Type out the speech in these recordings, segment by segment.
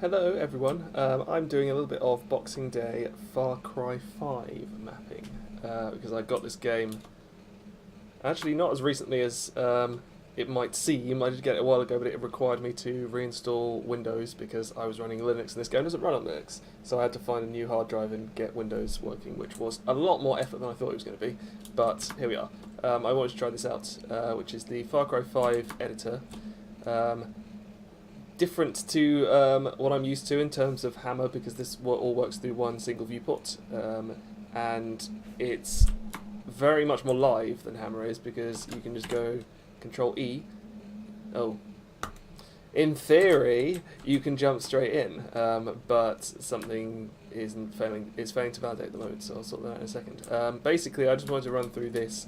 Hello everyone, I'm doing a little bit of Boxing Day Far Cry 5 mapping because I got this game actually not as recently as it might seem. I did get it a while ago, but it required me to reinstall Windows because I was running Linux and this game doesn't run on Linux, so I had to find a new hard drive and get Windows working, which was a lot more effort than I thought it was going to be, but here we are. I wanted to try this out, which is the Far Cry 5 editor. Different to what I'm used to in terms of Hammer, because this all works through one single viewport, and it's very much more live than Hammer is because you can just go Control E. Oh, in theory you can jump straight in, but something is failing to validate at the moment, so I'll sort that out in a second. Basically, I just wanted to run through this.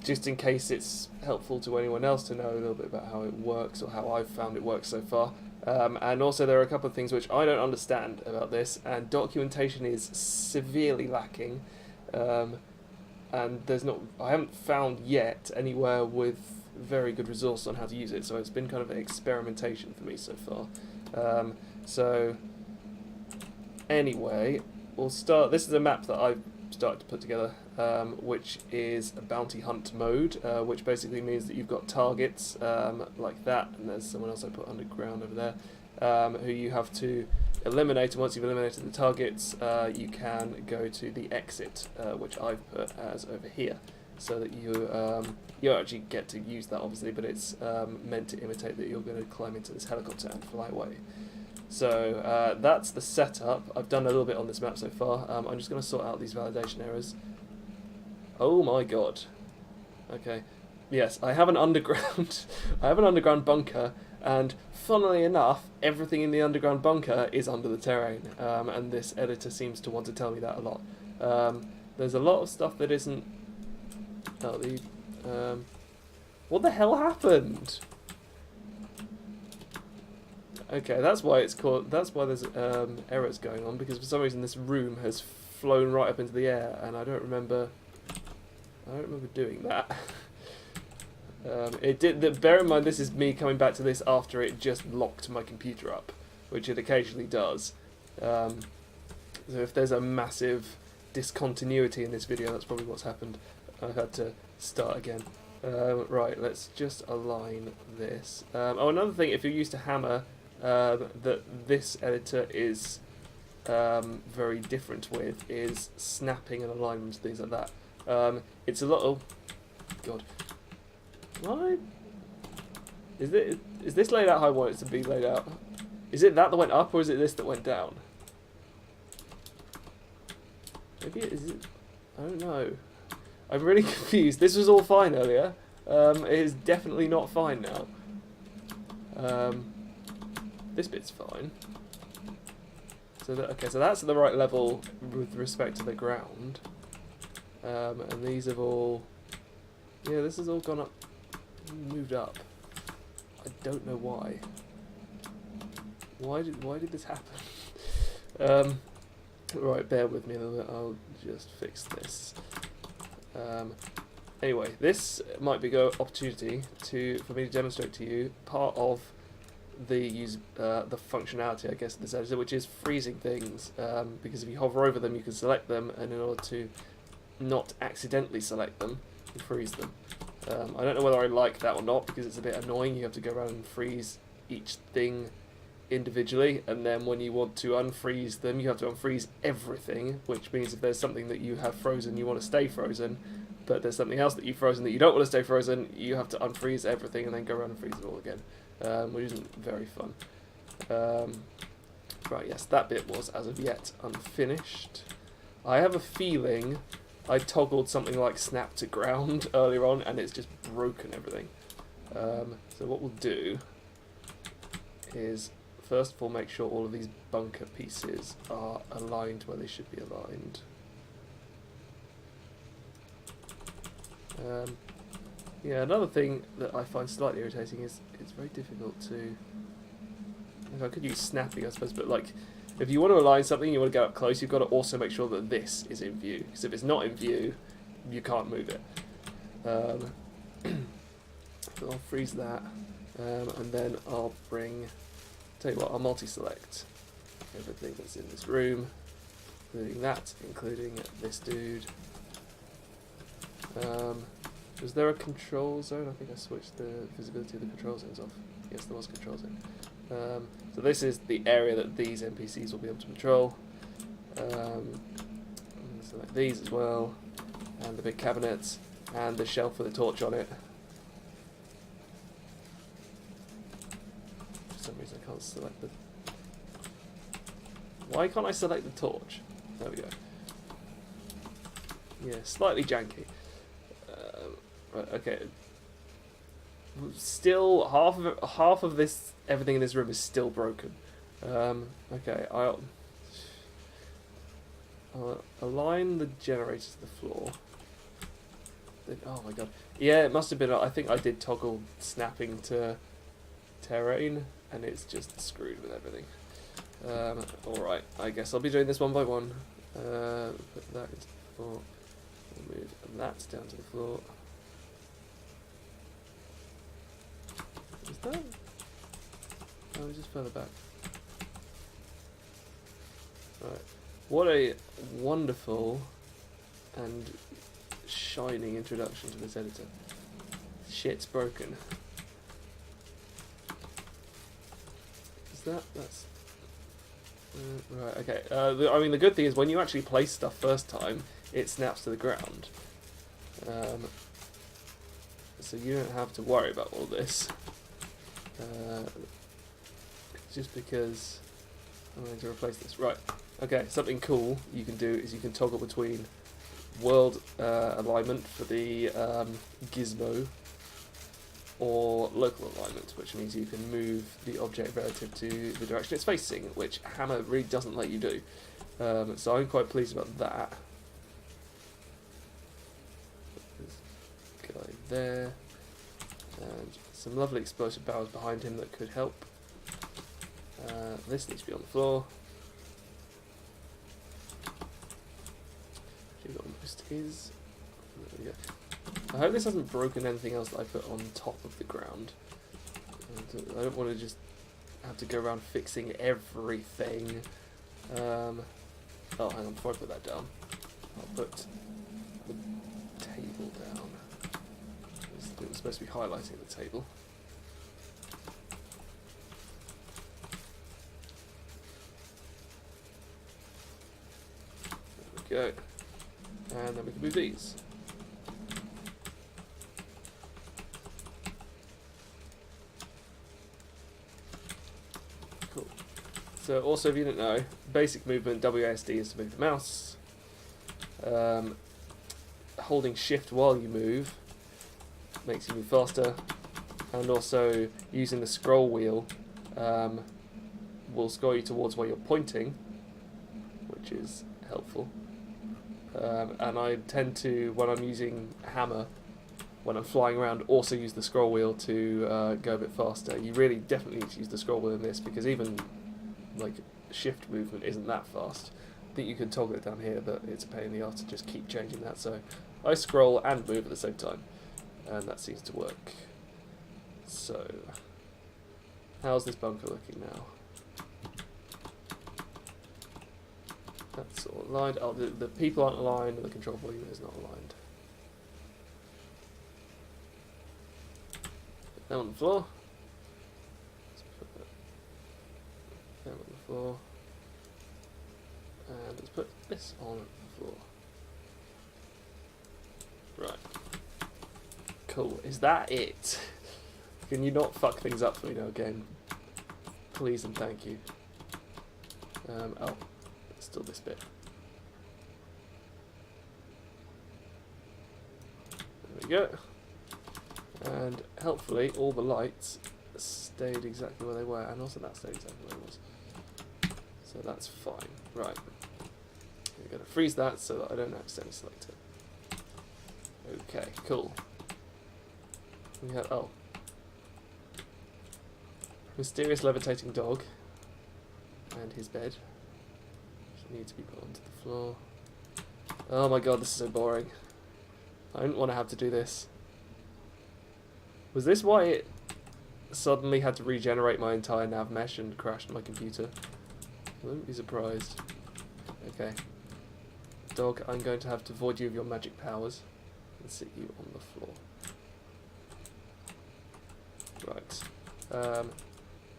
Just in case it's helpful to anyone else to know a little bit about how it works or how I've found it works so far. And also there are a couple of things which I don't understand about this, and documentation is severely lacking. And I haven't found yet anywhere with very good resource on how to use it, so it's been kind of an experimentation for me so far. So anyway, we'll start. This is a map that I've started to put together, which is a bounty hunt mode, which basically means that you've got targets like that, and there's someone else I put underground over there, who you have to eliminate, and once you've eliminated the targets, you can go to the exit, which I've put as over here, so that you actually get to use that obviously, but it's meant to imitate that you're going to climb into this helicopter and fly away. So that's the setup. I've done a little bit on this map so far. I'm just going to sort out these validation errors. Oh my god. Okay. Yes, I have an underground. I have an underground bunker, and funnily enough, everything in the underground bunker is under the terrain. And this editor seems to want to tell me that a lot. There's a lot of stuff that isn't. Oh, what the hell happened? Okay, that's why it's called. That's why there's errors going on, because for some reason this room has flown right up into the air, and I don't remember doing that. It did. Bear in mind, this is me coming back to this after it just locked my computer up, which it occasionally does. So if there's a massive discontinuity in this video, that's probably what's happened. I've had to start again. Right, let's just align this. Oh, another thing, if you're used to Hammer, that this editor is very different with is snapping and alignment, things like that. It's a lot of... God. Why? Is this laid out how I want it to be laid out? Is it that went up, or is it this that went down? Maybe it is... I don't know. I'm really confused. This was all fine earlier. It is definitely not fine now. This bit's fine. So okay, so that's at the right level with respect to the ground. And these have all... Yeah, this has all gone up, moved up. I don't know why. Why did this happen? Right, bear with me a little bit. I'll just fix this. Anyway, this might be an opportunity for me to demonstrate to you part of the functionality, I guess, of this editor, which is freezing things. Because if you hover over them, you can select them, and in order to not accidentally select them, you freeze them. I don't know whether I like that or not, because it's a bit annoying. You have to go around and freeze each thing individually, and then when you want to unfreeze them, you have to unfreeze everything, which means if there's something that you have frozen, you want to stay frozen, but there's something else that you've frozen that you don't want to stay frozen, you have to unfreeze everything and then go around and freeze it all again, which isn't very fun. Right, yes, that bit was, as of yet, unfinished. I have a feeling I toggled something like snap to ground earlier on, and it's just broken everything. So what we'll do is, first of all, make sure all of these bunker pieces are aligned where they should be aligned. Yeah, another thing that I find slightly irritating is it's very difficult to... I could use snapping, I suppose, but like, if you want to align something, you want to go up close, you've got to also make sure that this is in view, because if it's not in view, you can't move it. So I'll freeze that, and then I'll bring Tell you what, I'll multi-select everything that's in this room, including that, including this dude. Was there a control zone? I think I switched the visibility of the control zones off. Yes, there was a control zone. So this is the area that these NPCs will be able to patrol. Select these as well, and the big cabinets, and the shelf with a torch on it. For some reason I can't select the... Why can't I select the torch? There we go. Yeah, slightly janky. Right, okay. Still, half of this, everything in this room is still broken. Okay, I'll align the generator to the floor. Then, oh my god. Yeah, it must have been, I think I did toggle snapping to terrain, and it's just screwed with everything. Alright, I guess I'll be doing this one by one. Put that into the floor. Move that down to the floor. Is that? Oh, it's just further back. Right. What a wonderful and shining introduction to this editor. Shit's broken. Is that? That's... right, okay. I mean, the good thing is when you actually place stuff first time, it snaps to the ground. So you don't have to worry about all this. Just because I'm going to replace this. Right. Okay, something cool you can do is you can toggle between world alignment for the gizmo or local alignment, which means you can move the object relative to the direction it's facing, which Hammer really doesn't let you do. So I'm quite pleased about that. This guy there, and some lovely explosive barrels behind him that could help. This needs to be on the floor. Which almost is. There we go. I hope this hasn't broken anything else that I put on top of the ground. I don't want to just have to go around fixing everything. Oh, hang on, before I put that down, I'll put the table down. It was supposed to be highlighting the table. There we go. And then we can move these. Cool. So also, if you didn't know, basic movement, WASD is to move the mouse. Holding shift while you move makes you move faster, and also using the scroll wheel will scroll you towards where you're pointing, which is helpful. And I tend to, when I'm using Hammer, when I'm flying around, also use the scroll wheel to go a bit faster. You really definitely need to use the scroll wheel in this, because even like shift movement isn't that fast. I think you can toggle it down here, but it's a pain in the arse to just keep changing that. So I scroll and move at the same time, and that seems to work. So how's this bunker looking now? That's all aligned. Oh, the people aren't aligned, and the control volume is not aligned. Put them on the floor. Let's put them on the floor. And let's put this on the floor. Right. Cool. Is that it? Can you not fuck things up for me now again? Please and thank you. Oh. Still this bit. There we go. And helpfully all the lights stayed exactly where they were, and also that stayed exactly where it was. So that's fine. Right. We're going to freeze that so that I don't accidentally select it. Okay, cool. We have, oh. Mysterious levitating dog. And his bed. Need to be put onto the floor. Oh my god, this is so boring. I don't want to have to do this. Was this why it suddenly had to regenerate my entire nav mesh and crashed my computer. I wouldn't be surprised. Okay. Dog, I'm going to have to void you of your magic powers and sit you on the floor. Right.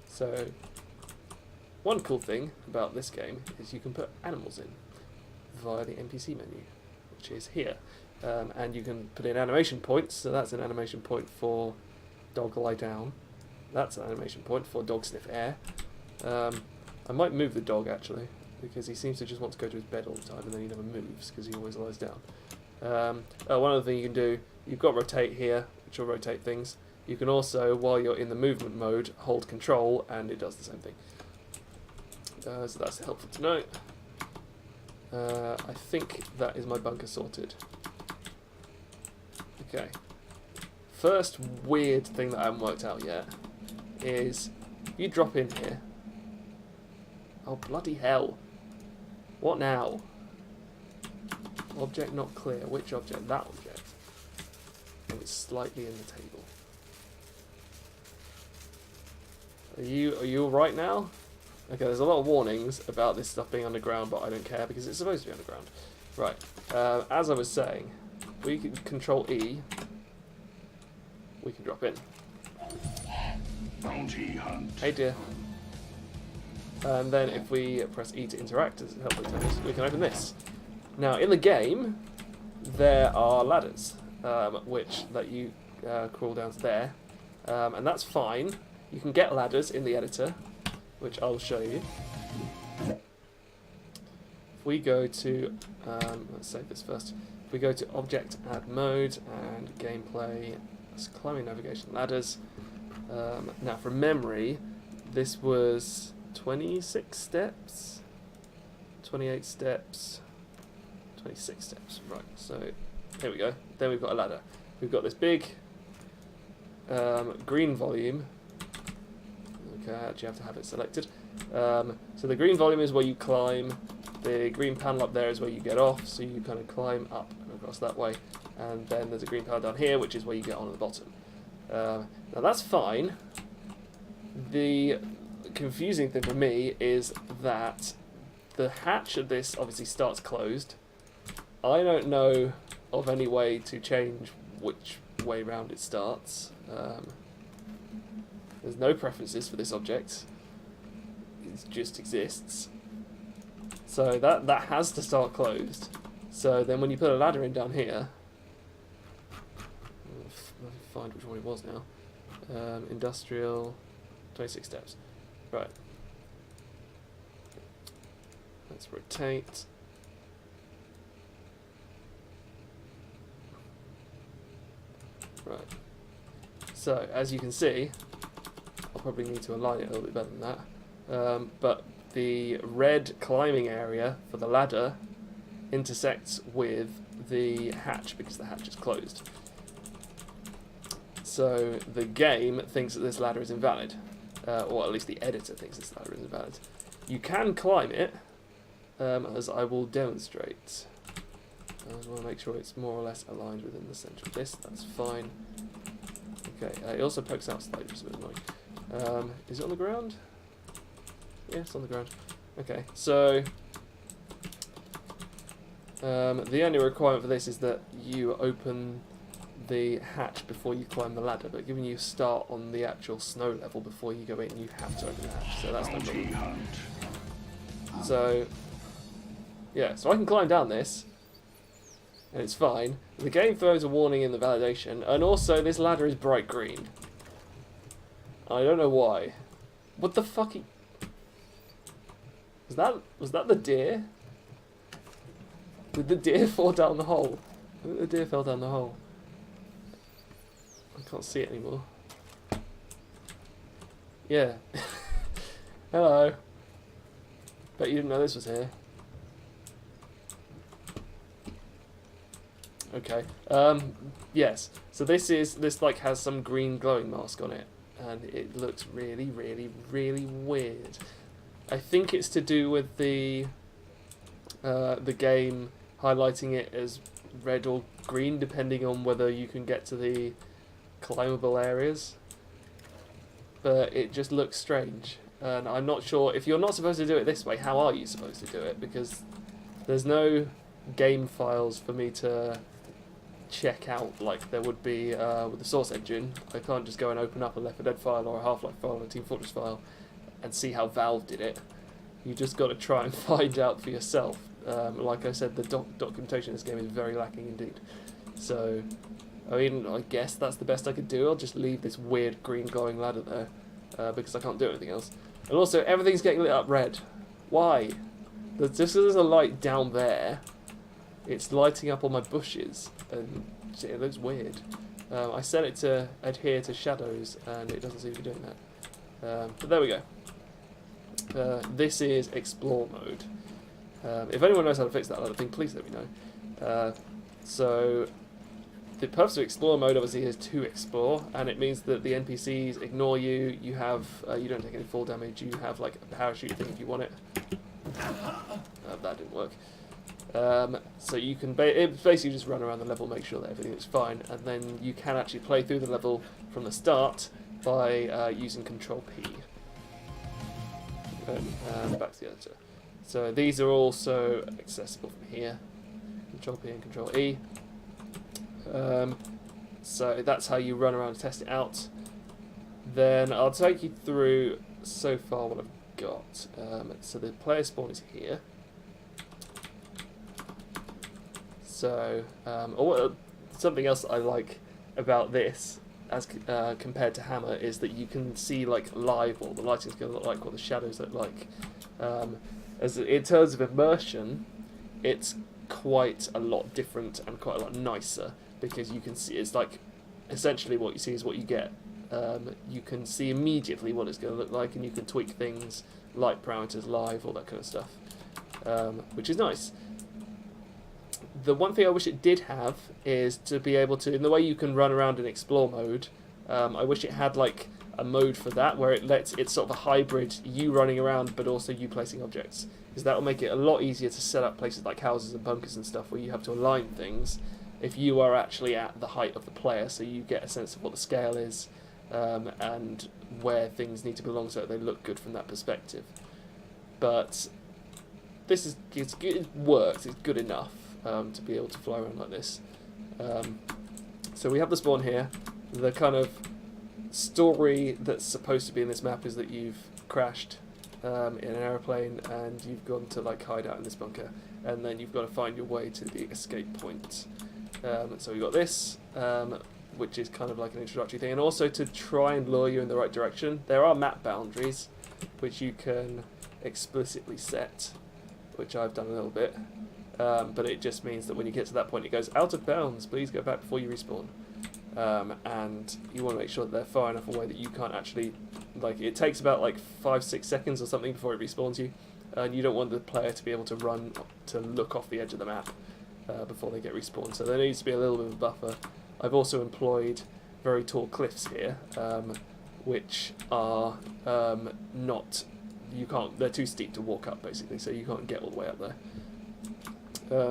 So, one cool thing about this game is you can put animals in via the NPC menu, which is here. And you can put in animation points, so that's an animation point for dog lie down. That's an animation point for dog sniff air. I might move the dog actually, because he seems to just want to go to his bed all the time and then he never moves because he always lies down. One other thing you can do, you've got rotate here, which will rotate things. You can also, while you're in the movement mode, hold control and it does the same thing. So that's helpful to know. I think that is my bunker sorted. Okay. First weird thing that I haven't worked out yet is you drop in here. Oh, bloody hell. What now? Object not clear. Which object? That object. And it's slightly in the table. Are you alright now? Okay, there's a lot of warnings about this stuff being underground, but I don't care because it's supposed to be underground. Right. As I was saying, we can control E. We can drop in. Bounty hunt. Hey dear. And then if we press E to interact, as helpfully tells us, we can open this. Now in the game, there are ladders, which let you crawl down to there, and that's fine. You can get ladders in the editor, which I'll show you. If we go to, let's save this first. If we go to Object Add Mode and Gameplay, Climbing Navigation Ladders. Now from memory, this was 26 steps, 28 steps, 26 steps. Right, so here we go. Then we've got a ladder. We've got this big green volume. Okay, I actually have to have it selected. So the green volume is where you climb. The green panel up there is where you get off, so you kind of climb up and across that way. And then there's a green panel down here, which is where you get on at the bottom. Now that's fine. The confusing thing for me is that the hatch of this obviously starts closed. I don't know of any way to change which way round it starts. There's no preferences for this object. It just exists. So that has to start closed. So then when you put a ladder in down here, let me find which one it was now. Industrial, 26 steps. Right. Let's rotate. Right. So as you can see, I'll probably need to align it a little bit better than that. But the red climbing area for the ladder intersects with the hatch because the hatch is closed. So the game thinks that this ladder is invalid, or at least the editor thinks this ladder is invalid. You can climb it, as I will demonstrate. I just want to make sure it's more or less aligned within the centre of this. That's fine. Okay, it also pokes out slightly, which is a bit annoying. Is it on the ground? Yeah, it's on the ground. Okay, so the only requirement for this is that you open the hatch before you climb the ladder, but given you start on the actual snow level before you go in, you have to open the hatch, so that's no problem. So, yeah, so I can climb down this, and it's fine. The game throws a warning in the validation, and also this ladder is bright green. I don't know why. What the fuck? Was that the deer? Did the deer fall down the hole? I think the deer fell down the hole. I can't see it anymore. Yeah. Hello. Bet you didn't know this was here. Okay. Yes. So this like has some green glowing mask on it, and it looks really, really, really weird. I think it's to do with the game highlighting it as red or green, depending on whether you can get to the climbable areas. but it just looks strange. And I'm not sure, if you're not supposed to do it this way, how are you supposed to do it? Because there's no game files for me to check out like there would be with the source engine. I can't just go and open up a Left 4 Dead file or a Half-Life file or a Team Fortress file and see how Valve did it. You just got to try and find out for yourself. Like I said, the documentation in this game is very lacking indeed. So, I mean, I guess that's the best I could do. I'll just leave this weird green glowing ladder there because I can't do anything else. And also, everything's getting lit up red. Why? There's a light down there. It's lighting up all my bushes, and it looks weird. I set it to adhere to shadows, and it doesn't seem to be doing that. But there we go. This is Explore mode. If anyone knows how to fix that other thing, please let me know. So, the purpose of Explore mode obviously is to explore, and it means that the NPCs ignore you. You have you don't take any fall damage. You have like a parachute thing if you want it. That didn't work. So you can basically just run around the level, make sure that everything is fine, and then you can actually play through the level from the start by using Control P. And back to the editor. So these are also accessible from here. Control P and Control E. So that's how you run around and test it out. Then I'll take you through so far what I've got. So the player spawn is here. So something else I like about this, as compared to Hammer, is that you can see like live what the lighting's going to look like, what the shadows look like. As in terms of immersion, it's quite a lot different and quite a lot nicer, because you can see it's like essentially what you see is what you get. You can see immediately what it's going to look like, and you can tweak things, light parameters, live, all that kind of stuff, which is nice. The one thing I wish it did have is to be able to, in the way you can run around in Explore mode, I wish it had like a mode for that where it's sort of a hybrid, you running around but also you placing objects, because that will make it a lot easier to set up places like houses and bunkers and stuff where you have to align things if you are actually at the height of the player, so you get a sense of what the scale is and where things need to belong so that they look good from that perspective. But this is it works, it's good enough to be able to fly around like this. So we have the spawn here. The kind of story that's supposed to be in this map is that you've crashed in an aeroplane and you've gone to like hide out in this bunker, and then you've got to find your way to the escape point. So we've got this, which is kind of like an introductory thing, and also to try and lure you in the right direction. There are map boundaries which you can explicitly set, which I've done a little bit. But it just means that when you get to that point, it goes out of bounds. Please go back before you respawn. And you want to make sure that they're far enough away that you can't actually, like, it takes about like 5-6 seconds or something before it respawns you, and you don't want the player to be able to run to look off the edge of the map before they get respawned. So there needs to be a little bit of a buffer. I've also employed very tall cliffs here, which are not, you can't, they're too steep to walk up basically, so you can't get all the way up there.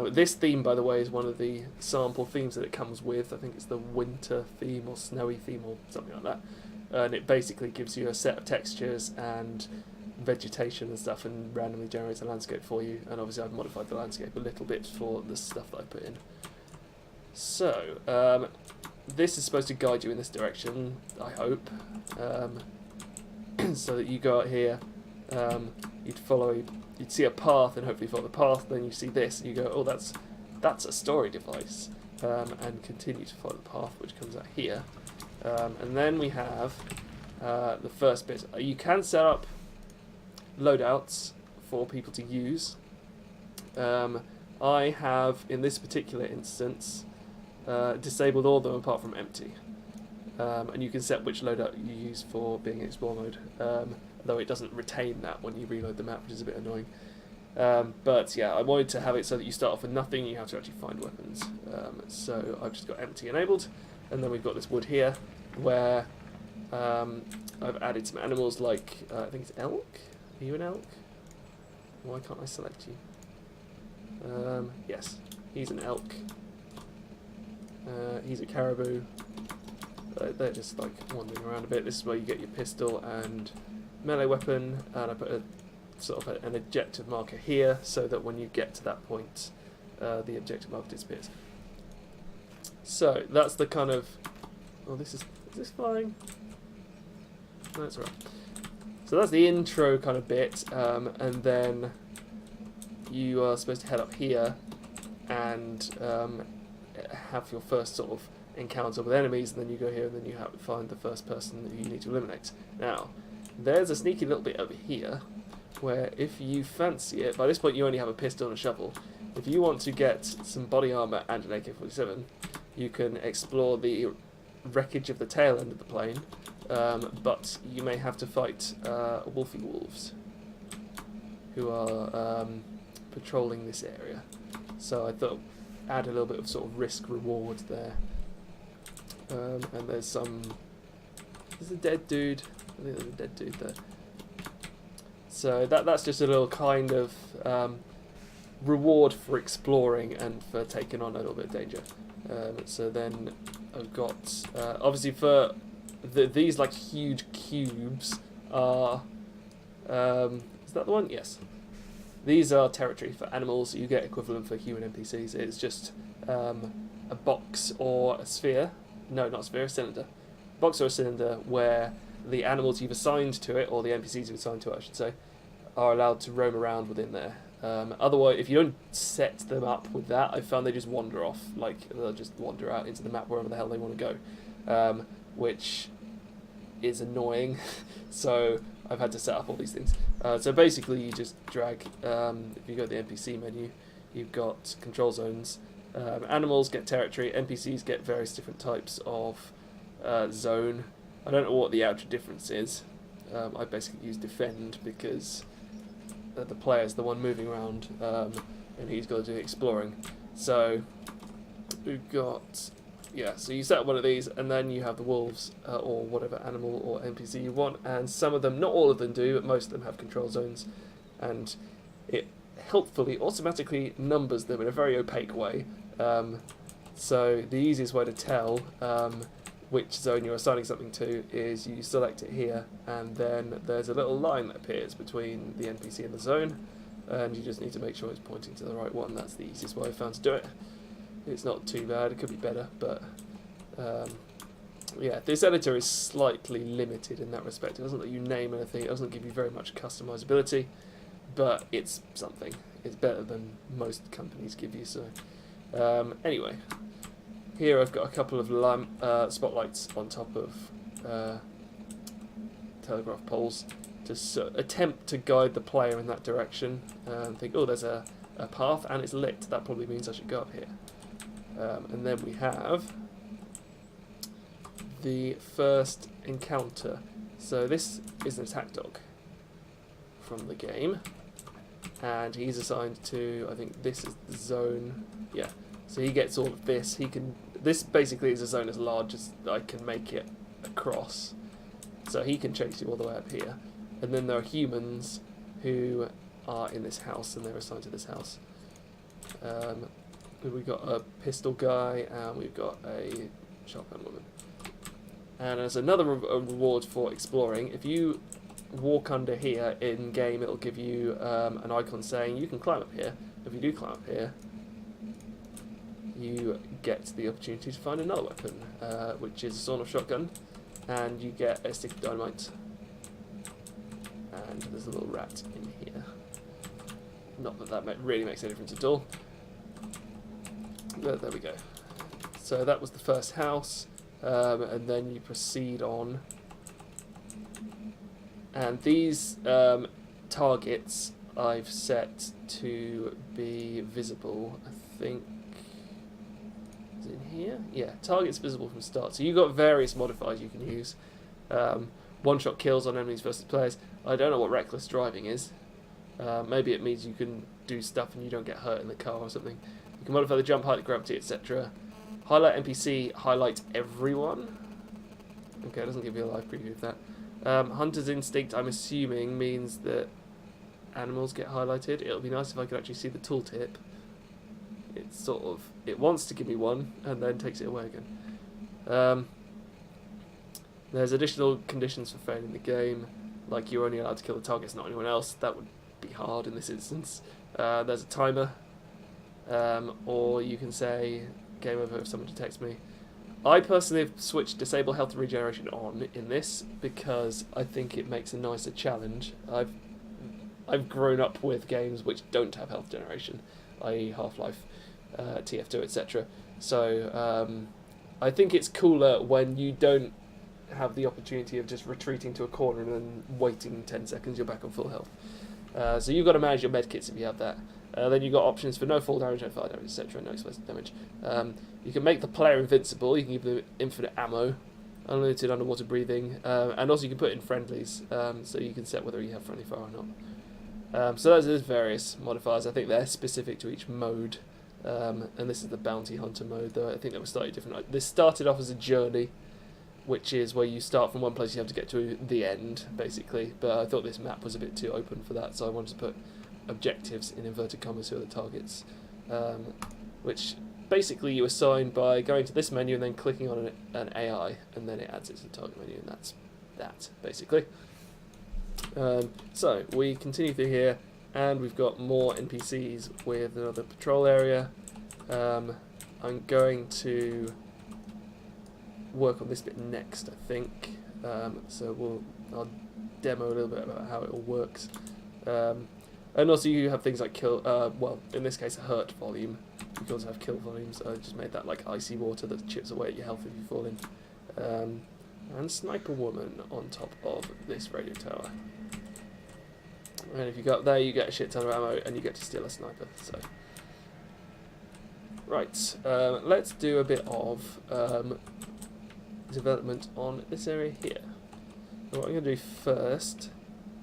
This theme, by the way, is one of the sample themes that it comes with. I think it's the winter theme or snowy theme or something like that. And it basically gives you a set of textures and vegetation and stuff and randomly generates a landscape for you. And obviously I've modified the landscape a little bit for the stuff that I put in. So, this is supposed to guide you in this direction, I hope. So that you go out here, you'd see a path and hopefully follow the path, then you see this and you go, oh, that's a storage device, and continue to follow the path, which comes out here. And then we have the first bit. You can set up loadouts for people to use. I have, in this particular instance, disabled all of them apart from empty. And you can set which loadout you use for being in Explore mode, though it doesn't retain that when you reload the map, which is a bit annoying. But yeah, I wanted to have it so that you start off with nothing and you have to actually find weapons. So I've just got empty enabled, and then we've got this wood here where I've added some animals like, I think it's elk? Are you an elk? Why can't I select you? Yes, he's an elk. He's a caribou. They're just like wandering around a bit. This is where you get your pistol and melee weapon, and I put a sort of an objective marker here so that when you get to that point, the objective marker disappears. So that's the kind of. Oh, is this flying? No, it's alright. So that's the intro kind of bit, and then you are supposed to head up here and have your first sort of encounter with enemies, and then you go here and then you have to find the first person that you need to eliminate. Now, there's a sneaky little bit over here where if you fancy it, by this point you only have a pistol and a shovel. If you want to get some body armour and an AK-47, you can explore the wreckage of the tail end of the plane, but you may have to fight wolfy wolves who are patrolling this area. So I thought add a little bit of sort of risk reward there. And there's a dead dude. I think there's a dead dude there. So that's just a little kind of reward for exploring and for taking on a little bit of danger. So then I've got obviously for these like huge cubes are is that the one? Yes. These are territory for animals. You get equivalent for human NPCs. It's just a box or a sphere. No, not a sphere, a cylinder. Box or a cylinder where the animals you've assigned to it, or the NPCs you've assigned to it, I should say, are allowed to roam around within there. Otherwise, if you don't set them up with that, I've found they just wander off. Like, they'll just wander out into the map wherever the hell they want to go, which is annoying. So I've had to set up all these things. So basically, you just drag. If you go to the NPC menu, you've got control zones. Animals get territory. NPCs get various different types of zone. I don't know what the outer difference is. I basically use defend because the player's the one moving around, and he's got to do exploring. So we've got, so you set up one of these, and then you have the wolves, or whatever animal or NPC you want, and some of them, not all of them do, but most of them have control zones, and it helpfully automatically numbers them in a very opaque way. So the easiest way to tell which zone you're assigning something to is you select it here, and then there's a little line that appears between the NPC and the zone, and you just need to make sure it's pointing to the right one. That's the easiest way I've found to do it. It's not too bad, it could be better, but yeah, this editor is slightly limited in that respect. It doesn't let you name anything, it doesn't give you very much customizability, but it's something. It's better than most companies give you, so anyway. Here I've got a couple of spotlights on top of telegraph poles to attempt to guide the player in that direction, and think, oh, there's a path and it's lit, that probably means I should go up here. And then we have the first encounter. So this is an attack dog from the game, and he's assigned to, I think this is the zone, yeah. So he gets all of this. This basically is a zone as large as I can make it across. So he can chase you all the way up here. And then there are humans who are in this house, and they're assigned to this house. We've got a pistol guy, and we've got a shotgun woman. And there's another reward for exploring. If you walk under here in game, it'll give you an icon saying you can climb up here. If you do climb up here, you get the opportunity to find another weapon, which is a sawn-off shotgun, and you get a stick of dynamite. And there's a little rat in here. Not that really makes any difference at all. But there we go. So that was the first house, and then you proceed on. And these targets I've set to be visible, I think. In here, yeah, targets visible from start. So you've got various modifiers you can use. One-shot kills on enemies versus players. I don't know what reckless driving is. Maybe it means you can do stuff and you don't get hurt in the car or something. You can modify the jump height, gravity, etc. Highlight NPC, highlight everyone. Okay, it doesn't give you a live preview of that. Hunter's instinct, I'm assuming, means that animals get highlighted. It'll be nice if I could actually see the tooltip. It's sort of, it wants to give me one and then takes it away again. There's additional conditions for failing the game, like you're only allowed to kill the targets, not anyone else. That would be hard in this instance. There's a timer, or you can say game over if someone detects me. I personally have switched disable health and regeneration on in this because I think it makes a nicer challenge. I've grown up with games which don't have health generation, i.e. Half-Life, TF2, etc. So I think it's cooler when you don't have the opportunity of just retreating to a corner and then waiting 10 seconds, you're back on full health. So you've got to manage your medkits if you have that. Then you've got options for no fall damage, no fire damage, etc., no explosive damage. You can make the player invincible, you can give them infinite ammo, unlimited underwater breathing, and also you can put in friendlies, so you can set whether you have friendly fire or not. So there's various modifiers. I think they're specific to each mode, and this is the bounty hunter mode, though I think that was slightly different. This started off as a journey, which is where you start from one place, you have to get to the end, basically, but I thought this map was a bit too open for that, so I wanted to put objectives in inverted commas, who are the targets, which basically you assign by going to this menu and then clicking on an AI, and then it adds it to the target menu, and that's that, basically. So we continue through here, and we've got more NPCs with another patrol area. I'm going to work on this bit next, I think. So I'll demo a little bit about how it all works. And also you have things like kill, well, in this case a hurt volume. You can also have kill volumes. I just made that like icy water that chips away at your health if you fall in. And Sniper Woman on top of this radio tower. And if you go up there, you get a shit ton of ammo and you get to steal a sniper. So, right, let's do a bit of development on this area here. And what I'm going to do first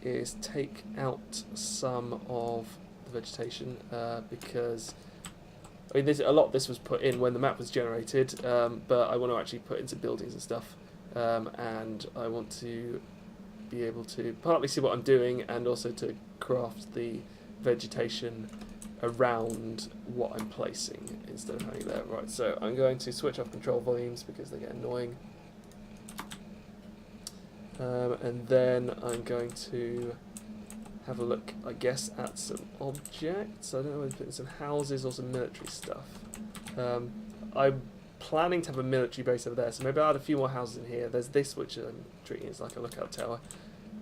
is take out some of the vegetation because I mean, a lot of this was put in when the map was generated, but I want to actually put in some buildings and stuff, and I want to be able to partly see what I'm doing and also to craft the vegetation around what I'm placing instead of having it there. Right, so I'm going to switch off control volumes because they get annoying. And then I'm going to have a look, I guess, at some objects. I don't know whether to put in some houses or some military stuff. I'm planning to have a military base over there, so maybe I'll add a few more houses in here. There's this, which I'm treating as like a lookout tower.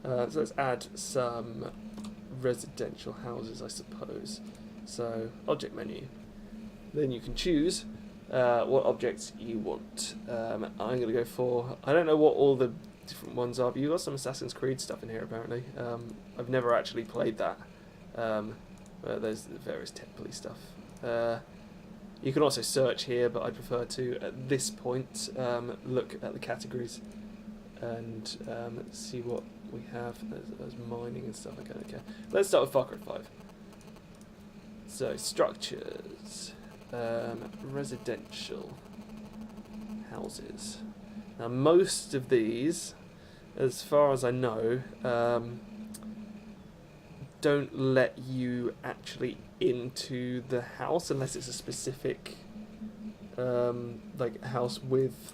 So let's add some residential houses, I suppose. So, object menu. Then you can choose what objects you want. I'm going to go for, I don't know what all the different ones are, but you've got some Assassin's Creed stuff in here apparently. I've never actually played that. There's various temple-y stuff. You can also search here, but I prefer to, at this point, look at the categories and see what we have. There's mining and stuff. Okay. Let's start with Far Cry 5. So, structures, residential houses. Now, most of these, as far as I know, don't let you actually into the house unless it's a specific like house with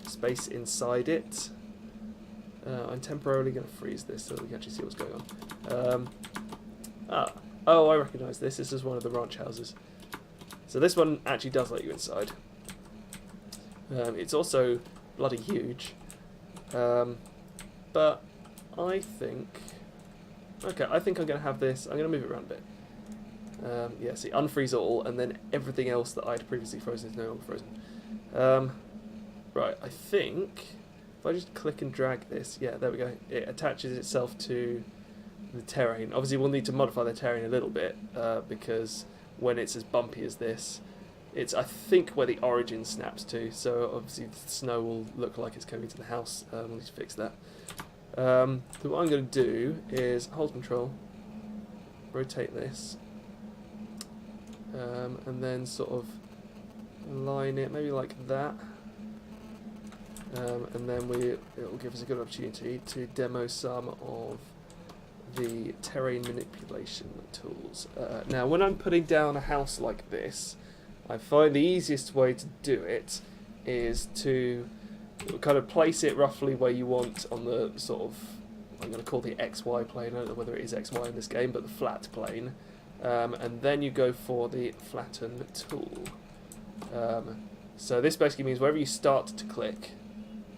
space inside it. I'm temporarily going to freeze this so that we can actually see what's going on. Oh, I recognise this. This is one of the ranch houses. So this one actually does let you inside. It's also bloody huge. But I think... Okay, I think I'm going to have this... I'm going to move it around a bit. Yeah, see, unfreeze all, and then everything else that I'd previously frozen is no longer frozen. Right, I think... If I just click and drag this... Yeah, there we go. It attaches itself to the terrain. Obviously, we'll need to modify the terrain a little bit, because when it's as bumpy as this... It's, I think, where the origin snaps to, so obviously the snow will look like it's coming to the house. We'll need to fix that. So what I'm going to do is hold control, rotate this, and then sort of align it, maybe like that. And then it will give us a good opportunity to demo some of the terrain manipulation tools. Now, when I'm putting down a house like this, I find the easiest way to do it is to kind of place it roughly where you want on the sort of, I'm going to call the XY plane, I don't know whether it is XY in this game, but the flat plane. And then you go for the Flatten Tool. So this basically means wherever you start to click,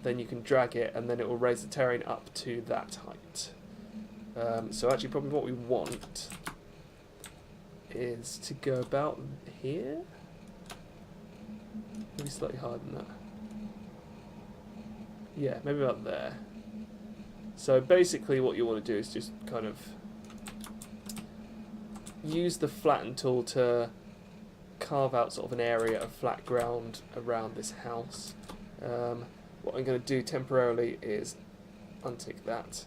then you can drag it and then it will raise the terrain up to that height. So actually probably what we want is to go about here. Maybe slightly higher than that. Yeah, maybe about there. So basically what you want to do is just kind of use the Flatten Tool to carve out sort of an area of flat ground around this house. What I'm going to do temporarily is untick that,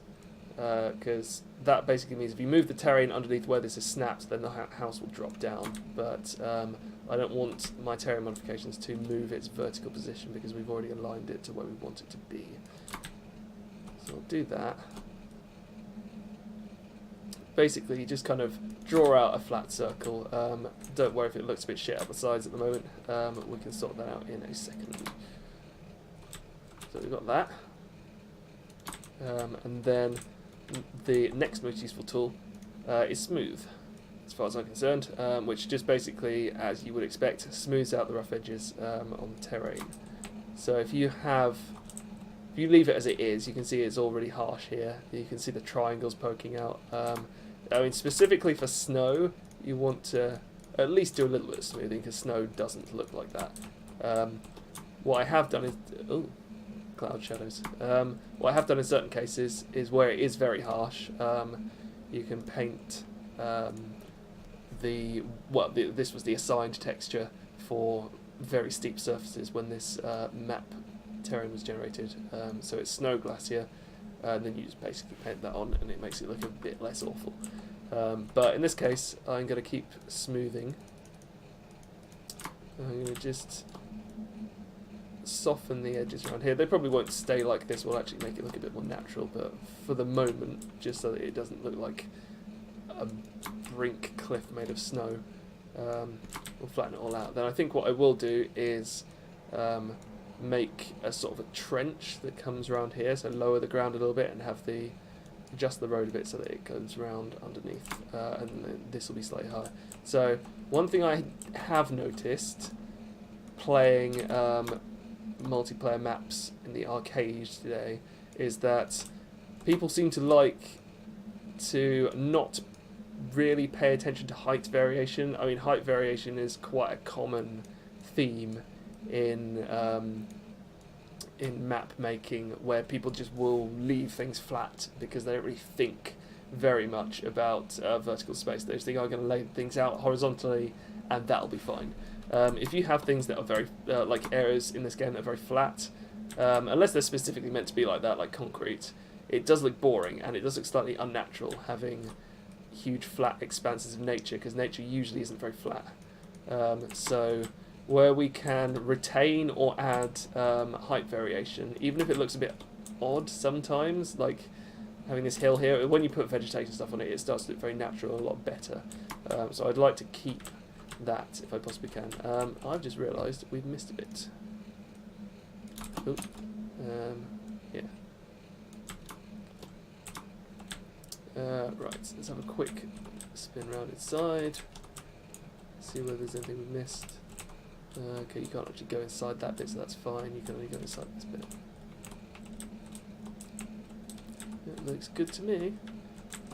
because that basically means if you move the terrain underneath where this is snapped, then the house will drop down. But I don't want my terrain modifications to move its vertical position because we've already aligned it to where we want it to be. So I'll do that. Basically, you just kind of draw out a flat circle. Don't worry if it looks a bit shit at the sides at the moment. We can sort that out in a second. So we've got that. And then the next most useful tool is Smooth, as far as I'm concerned, which just basically, as you would expect, smooths out the rough edges on the terrain. So if you leave it as it is, you can see it's already harsh here. You can see the triangles poking out. I mean, specifically for snow, you want to at least do a little bit of smoothing because snow doesn't look like that. What I have done is... Ooh, cloud shadows. What I have done in certain cases is where it is very harsh, you can paint this was the assigned texture for very steep surfaces when this map terrain was generated. So it's snow glacier, and then you just basically paint that on and it makes it look a bit less awful. But in this case, I'm going to keep smoothing. I'm going to just soften the edges around here. They probably won't stay like this, we'll actually make it look a bit more natural, but for the moment, just so that it doesn't look like a brink cliff made of snow, we'll flatten it all out. Then I think what I will do is make a sort of a trench that comes around here, so lower the ground a little bit and have adjust the road a bit so that it goes around underneath, and then this will be slightly higher. So one thing I have noticed playing multiplayer maps in the arcade today is that people seem to like to not really pay attention to height variation. I mean, height variation is quite a common theme in map making, where people just will leave things flat because they don't really think very much about vertical space. They just think, I'm going to lay things out horizontally and that'll be fine. If you have things that are very, like areas in this game that are very flat, unless they're specifically meant to be like that, like concrete, it does look boring and it does look slightly unnatural having huge flat expanses of nature, because nature usually isn't very flat. So where we can retain or add height variation, even if it looks a bit odd sometimes, like having this hill here, when you put vegetation stuff on it, it starts to look very natural and a lot better. So I'd like to keep that if I possibly can. I've just realised we've missed a bit. Oop. Yeah. Right, let's have a quick spin around inside, see whether there's anything we missed. Okay, you can't actually go inside that bit, so that's fine. You can only go inside this bit. It looks good to me.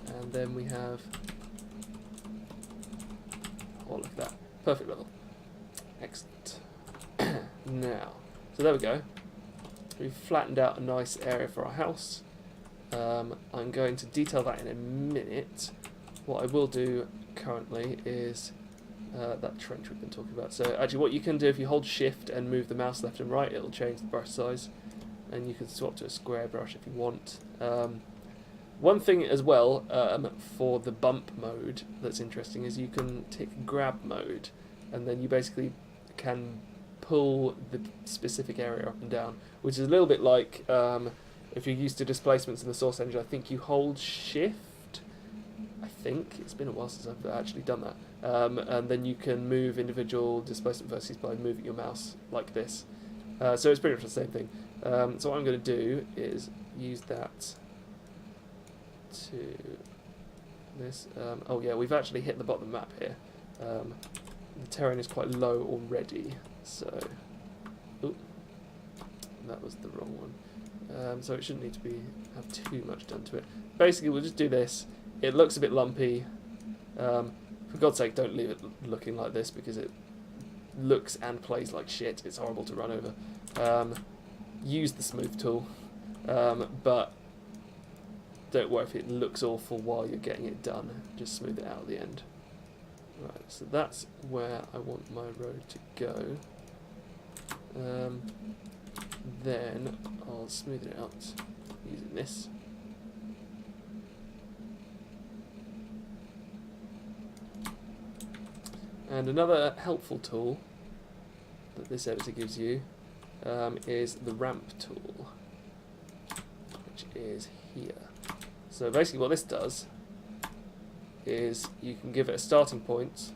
And then we have... Oh, look at that. Perfect level. Excellent. Now, so there we go. We've flattened out a nice area for our house. I'm going to detail that in a minute. What I will do currently is that trench we've been talking about. So actually what you can do, if you hold shift and move the mouse left and right, it'll change the brush size, and you can swap to a square brush if you want. One thing as well for the bump mode that's interesting is you can tick grab mode, and then you basically can pull the specific area up and down, which is a little bit like if you're used to displacements in the Source engine. I think you hold shift. I think it's been a while since I've actually done that, and then you can move individual displacement vertices by moving your mouse like this. So it's pretty much the same thing. So what I'm going to do is use that to this. Oh yeah, we've actually hit the bottom map here. The terrain is quite low already, so... Ooh, that was the wrong one. So it shouldn't need to have too much done to it. Basically, we'll just do this. It looks a bit lumpy. For God's sake, don't leave it looking like this, because it looks and plays like shit. It's horrible to run over. Use the smooth tool, but don't worry if it looks awful while you're getting it done. Just smooth it out at the end. Right, so that's where I want my road to go. Then I'll smooth it out using this. And another helpful tool that this editor gives you is the ramp tool, which is here. So basically what this does is you can give it a starting point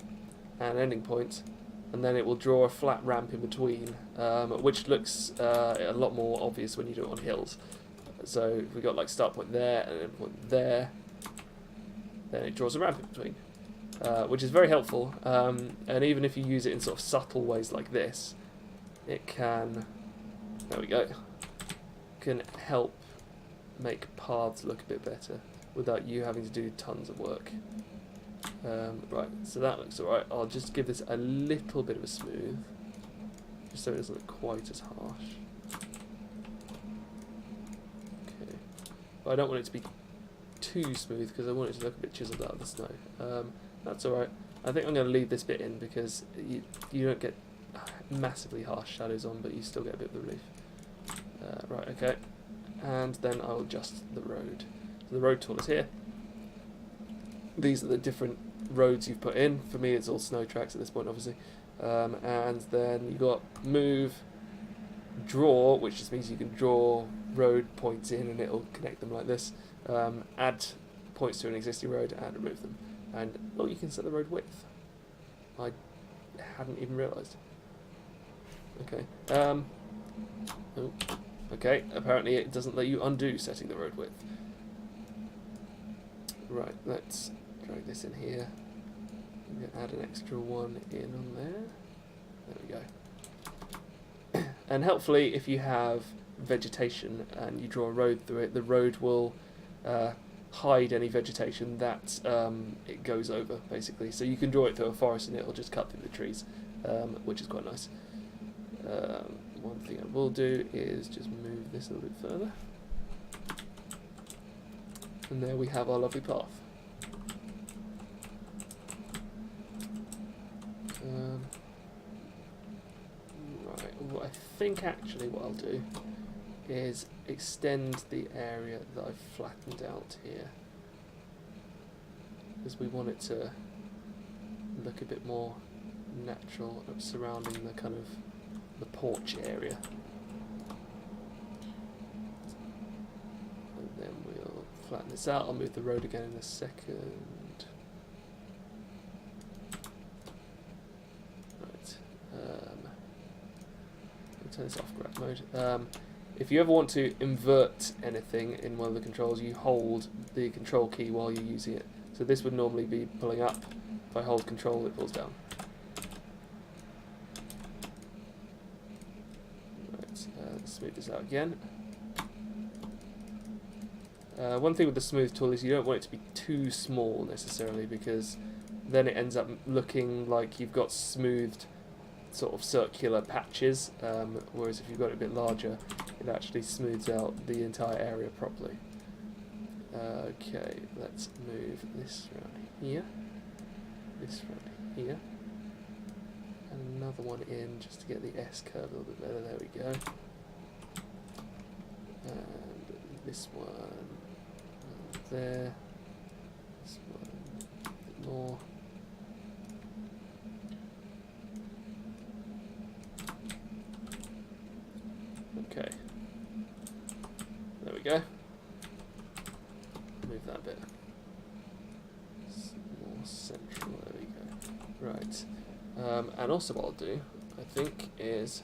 and an ending point, and then it will draw a flat ramp in between, which looks a lot more obvious when you do it on hills. So if we've got like start point there and end point there, then it draws a ramp in between, which is very helpful. And even if you use it in sort of subtle ways like this, it can, there we go, can help make paths look a bit better without you having to do tons of work. Right, so that looks alright. I'll just give this a little bit of a smooth, just so it doesn't look quite as harsh. Okay, but I don't want it to be too smooth because I want it to look a bit chiseled out of the snow. That's alright. I think I'm going to leave this bit in because you don't get massively harsh shadows on, but you still get a bit of the relief. Right, okay. And then I'll adjust the road. So the road tool is here. These are the different roads you've put in. For me, it's all snow tracks at this point, obviously. And then you've got move, draw, which just means you can draw road points in and it'll connect them like this. Add points to an existing road and remove them. And, oh, you can set the road width. I hadn't even realised. Okay. Oh. Okay, apparently it doesn't let you undo setting the road width. Right, let's drag this in here. I'm going to add an extra one in on there. There we go. And helpfully, if you have vegetation and you draw a road through it, the road will hide any vegetation that it goes over, basically. So you can draw it through a forest and it'll just cut through the trees, which is quite nice. One thing I will do is just move this a little bit further. And there we have our lovely path. Right, well, I think actually what I'll do is extend the area that I've flattened out here, because we want it to look a bit more natural surrounding the kind of the porch area. And then we'll flatten this out. I'll move the road again in a second. Right. I'll turn this off grab mode. If you ever want to invert anything in one of the controls, you hold the control key while you're using it. So this would normally be pulling up. If I hold control, it pulls down. Smooth this out again. One thing with the smooth tool is you don't want it to be too small necessarily, because then it ends up looking like you've got smoothed sort of circular patches, whereas if you've got it a bit larger, it actually smooths out the entire area properly. Okay, let's move this around here, this around here, and another one in just to get the S curve a little bit better. There we go. And this one there, this one a bit more. Okay, there we go. Move that a bit. It's more central, there we go. Right, and also what I'll do, I think, is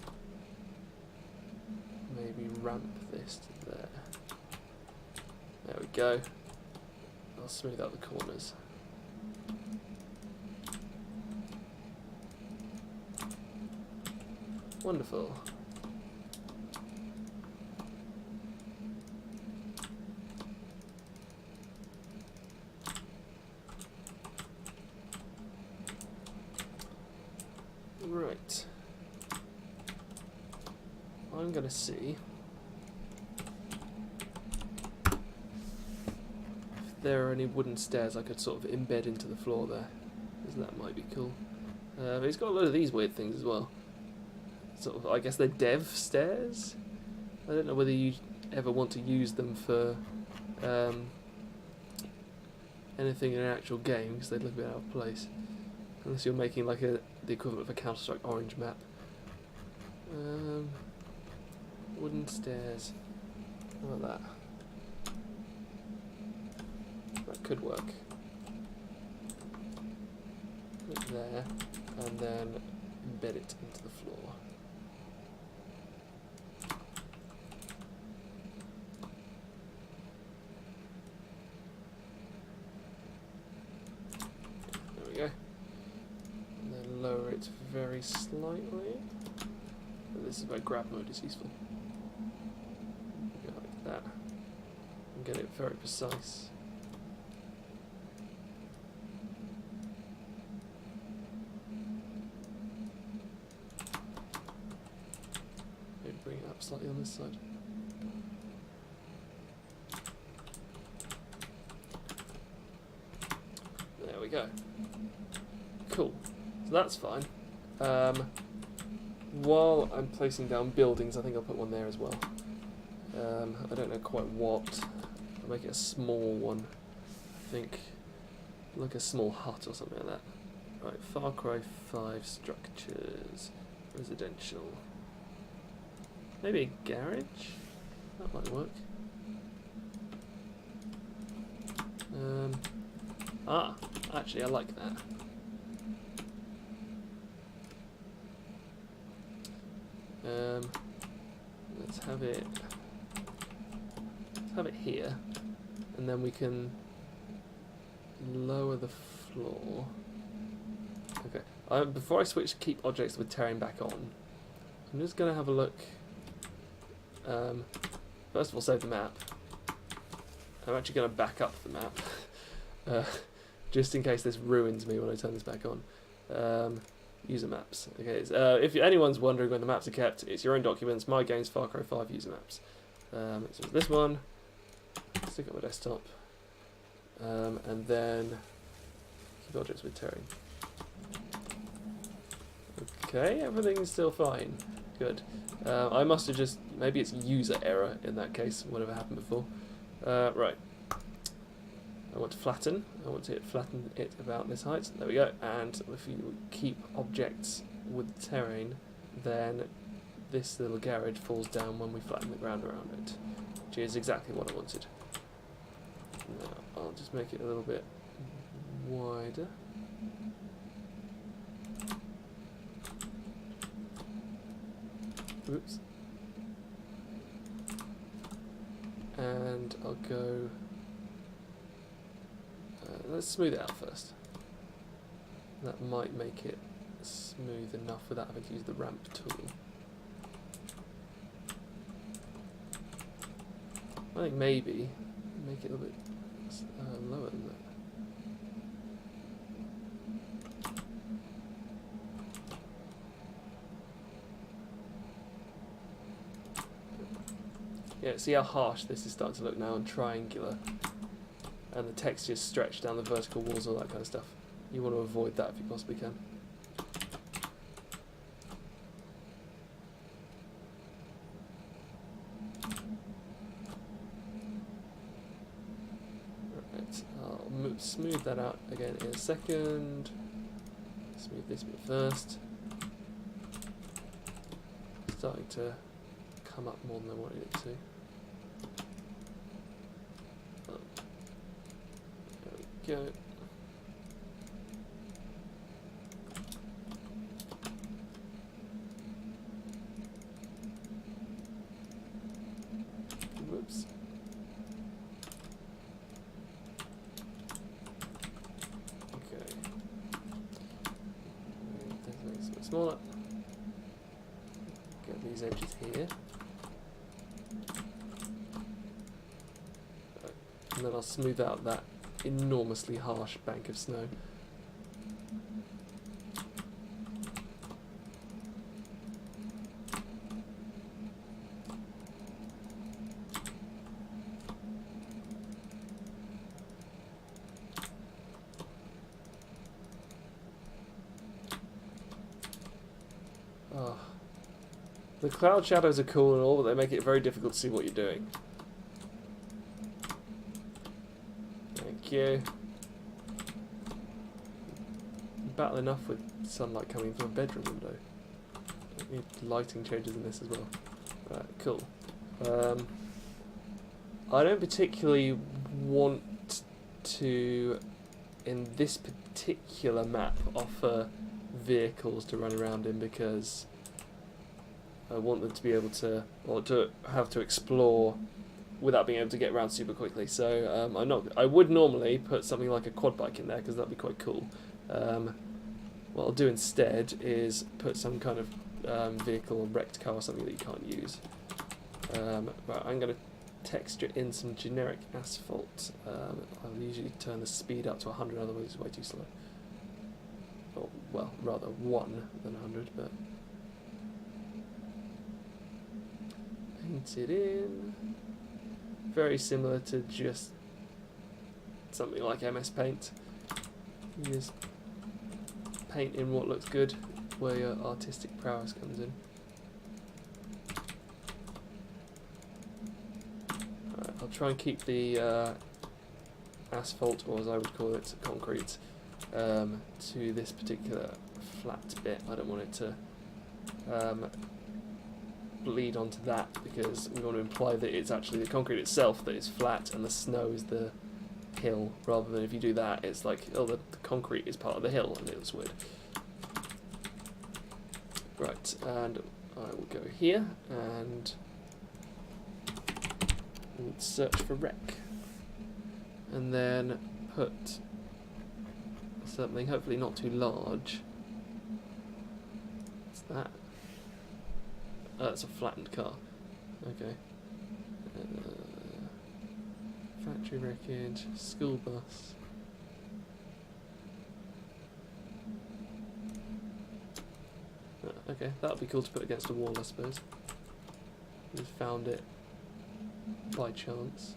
maybe maybe ramp this to there. There we go. I'll smooth out the corners. Wonderful. Right. I'm going to see if there are any wooden stairs I could sort of embed into the floor there, because that might be cool. He's got a lot of these weird things as well. Sort of, I guess they're dev stairs. I don't know whether you ever want to use them for anything in an actual game, because they'd look a bit out of place. Unless you're making like the equivalent of a Counter-Strike Orange map. Wooden stairs. How about that? That could work. Put it there, and then embed it into the floor. There we go. And then lower it very slightly. This is where grab mode is useful. Go like that. And get it very precise. Maybe bring it up slightly on this side. There we go. Cool. So that's fine. While I'm placing down buildings, I think I'll put one there as well. I don't know quite what. I'll make it a small one. I think like a small hut or something like that. Right, Far Cry 5 structures. Residential. Maybe a garage? That might work. Actually I like that. Let's have it here, and then we can lower the floor. Okay. Before I switch to keep objects with terrain back on, I'm just going to have a look. First of all, save the map. I'm actually going to back up the map, just in case this ruins me when I turn this back on. User maps. Okay, if anyone's wondering when the maps are kept, it's your own documents. My game's Far Cry 5 user maps. So it's this one. Stick it on my desktop, and then keep objects with terrain. Okay, everything's still fine. Good. I must have just maybe it's user error in that case. Whatever happened before. Right. I want to flatten. I want to flatten it about this height. There we go. And if you keep objects with terrain, then this little garage falls down when we flatten the ground around it, which is exactly what I wanted. Now I'll just make it a little bit wider. Oops. And I'll go. Let's smooth it out first. That might make it smooth enough without having to use the ramp tool. I think maybe make it a little bit lower than that. Yeah, see how harsh this is starting to look now and triangular. And the textures stretch down the vertical walls, all that kind of stuff. You want to avoid that if you possibly can. Right, I'll smooth that out again in a second. Smooth this bit first. Starting to come up more than I wanted it to. Go. bit smaller. Get these edges here. And then I'll smooth out that enormously harsh bank of snow. Oh. The cloud shadows are cool and all, but they make it very difficult to see what you're doing. Thank you. Battle enough with sunlight coming from a bedroom window. Don't need lighting changes in this as well. Right, cool. I don't particularly want to, in this particular map, offer vehicles to run around in because I want them to be able to, or to have to explore without being able to get around super quickly. So I would normally put something like a quad bike in there because that'd be quite cool. What I'll do instead is put some kind of vehicle or wrecked car or something that you can't use. But I'm going to texture in some generic asphalt. I'll usually turn the speed up to 100, otherwise it's way too slow. Or, well, rather 1 than 100, but paint it in. Very similar to just something like MS Paint. You just paint in what looks good, where your artistic prowess comes in. Alright, I'll try and keep the asphalt, or as I would call it, concrete, to this particular flat bit. I don't want it to bleed onto that because we want to imply that it's actually the concrete itself that is flat and the snow is the hill, rather than if you do that it's like, oh, the concrete is part of the hill and it looks weird. Right, and I will go here and search for wreck and then put something hopefully not too large. What's that? Oh, it's a flattened car. Okay. Factory wreckage, school bus. Okay, that would be cool to put against a wall, I suppose. Just found it by chance.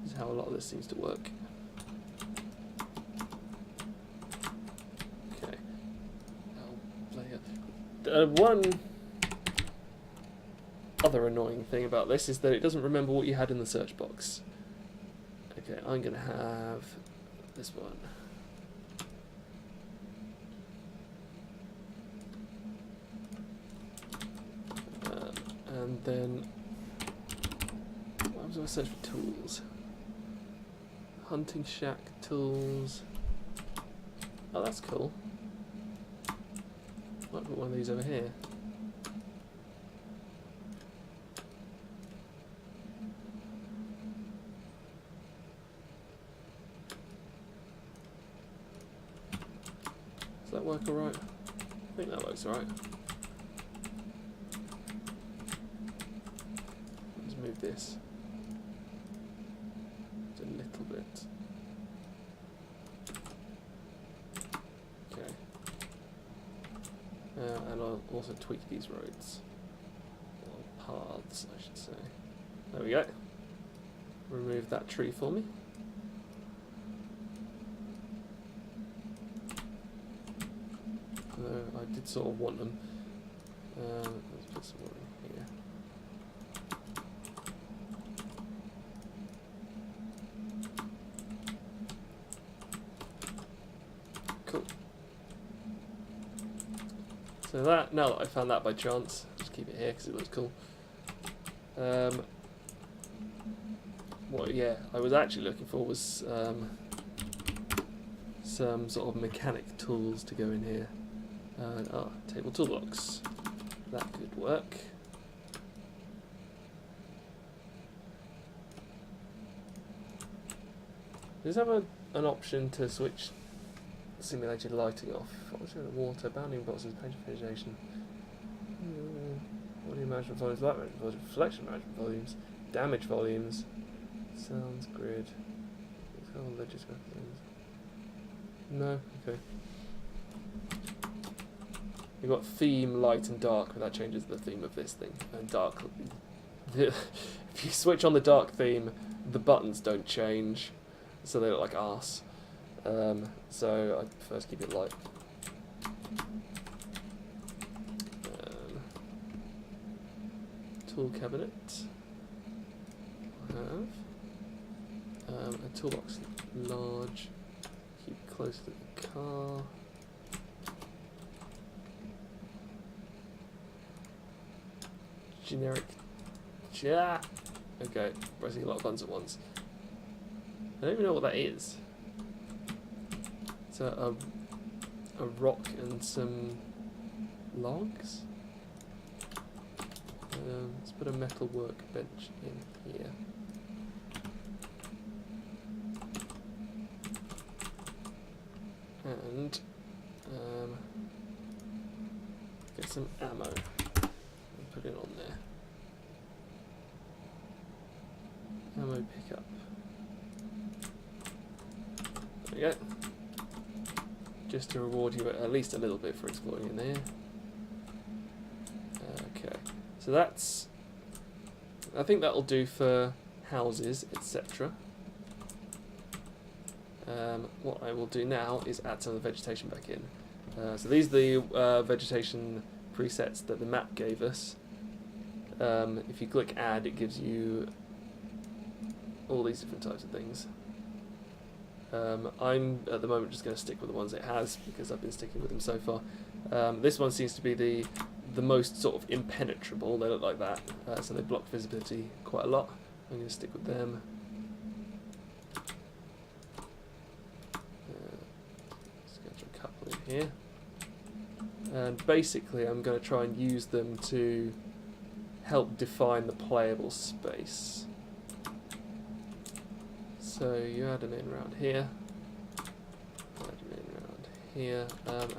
This is how a lot of this seems to work. Okay. One other annoying thing about this is that it doesn't remember what you had in the search box. Okay, I'm going to have this one. And then, what was I search for tools? Hunting shack tools. Oh, that's cool. Might put one of these over here. Does that work alright? I think that works alright. Let's move this a little bit. Okay. And I'll also tweak these roads. Or paths, I should say. There we go. Remove that tree for me. I did sort of want them. Let's put some more in here. Cool. So that, now that I found that by chance, just keep it here because it looks cool. What I was actually looking for was some sort of mechanic tools to go in here. Table toolbox. That could work. Does it have an option to switch simulated lighting off. Water, bounding boxes, painted vegetation. Audio management volumes, light management volumes, reflection management volumes, damage volumes, sounds grid. No, okay. You've got theme, light, and dark, but that changes the theme of this thing. And dark. If you switch on the dark theme, the buttons don't change, so they look like arse. So I first keep it light. Tool cabinet. I have a toolbox large. Keep close to the car. Generic. Okay, pressing a lot of buttons at once. I don't even know what that is. It's a rock and some logs. Let's put a metal workbench in here. And get some ammo and put it on there. Ammo pickup. There we go. Just to reward you at least a little bit for exploring in there. Okay, so that's. I think that'll do for houses, etc. What I will do now is add some of the vegetation back in. So these are the vegetation presets that the map gave us. If you click add, it gives you all these different types of things. I'm at the moment just going to stick with the ones it has because I've been sticking with them so far. This one seems to be the most sort of impenetrable. They look like that, so they block visibility quite a lot. I'm going to stick with them. Schedule a couple in here, and basically I'm going to try and use them to help define the playable space. So you add them in around here. Add them in around here.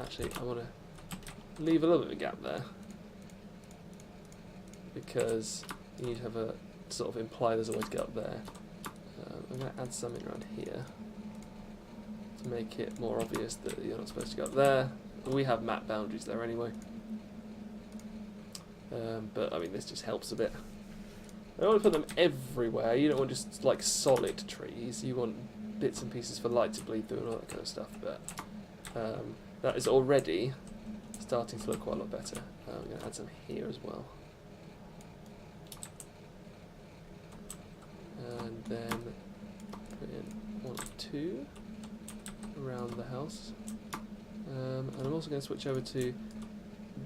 Actually, I want to leave a little bit of a gap there because you need to have a sort of imply there's a way to get up there. I'm going to add something around here to make it more obvious that you're not supposed to go up there. We have map boundaries there anyway. But I mean, this just helps a bit. I don't want to put them everywhere. You don't want just like solid trees. You want bits and pieces for light to bleed through and all that kind of stuff. But that is already starting to look quite a lot better. I'm going to add some here as well. And then put in 1 or 2 around the house. And I'm also going to switch over to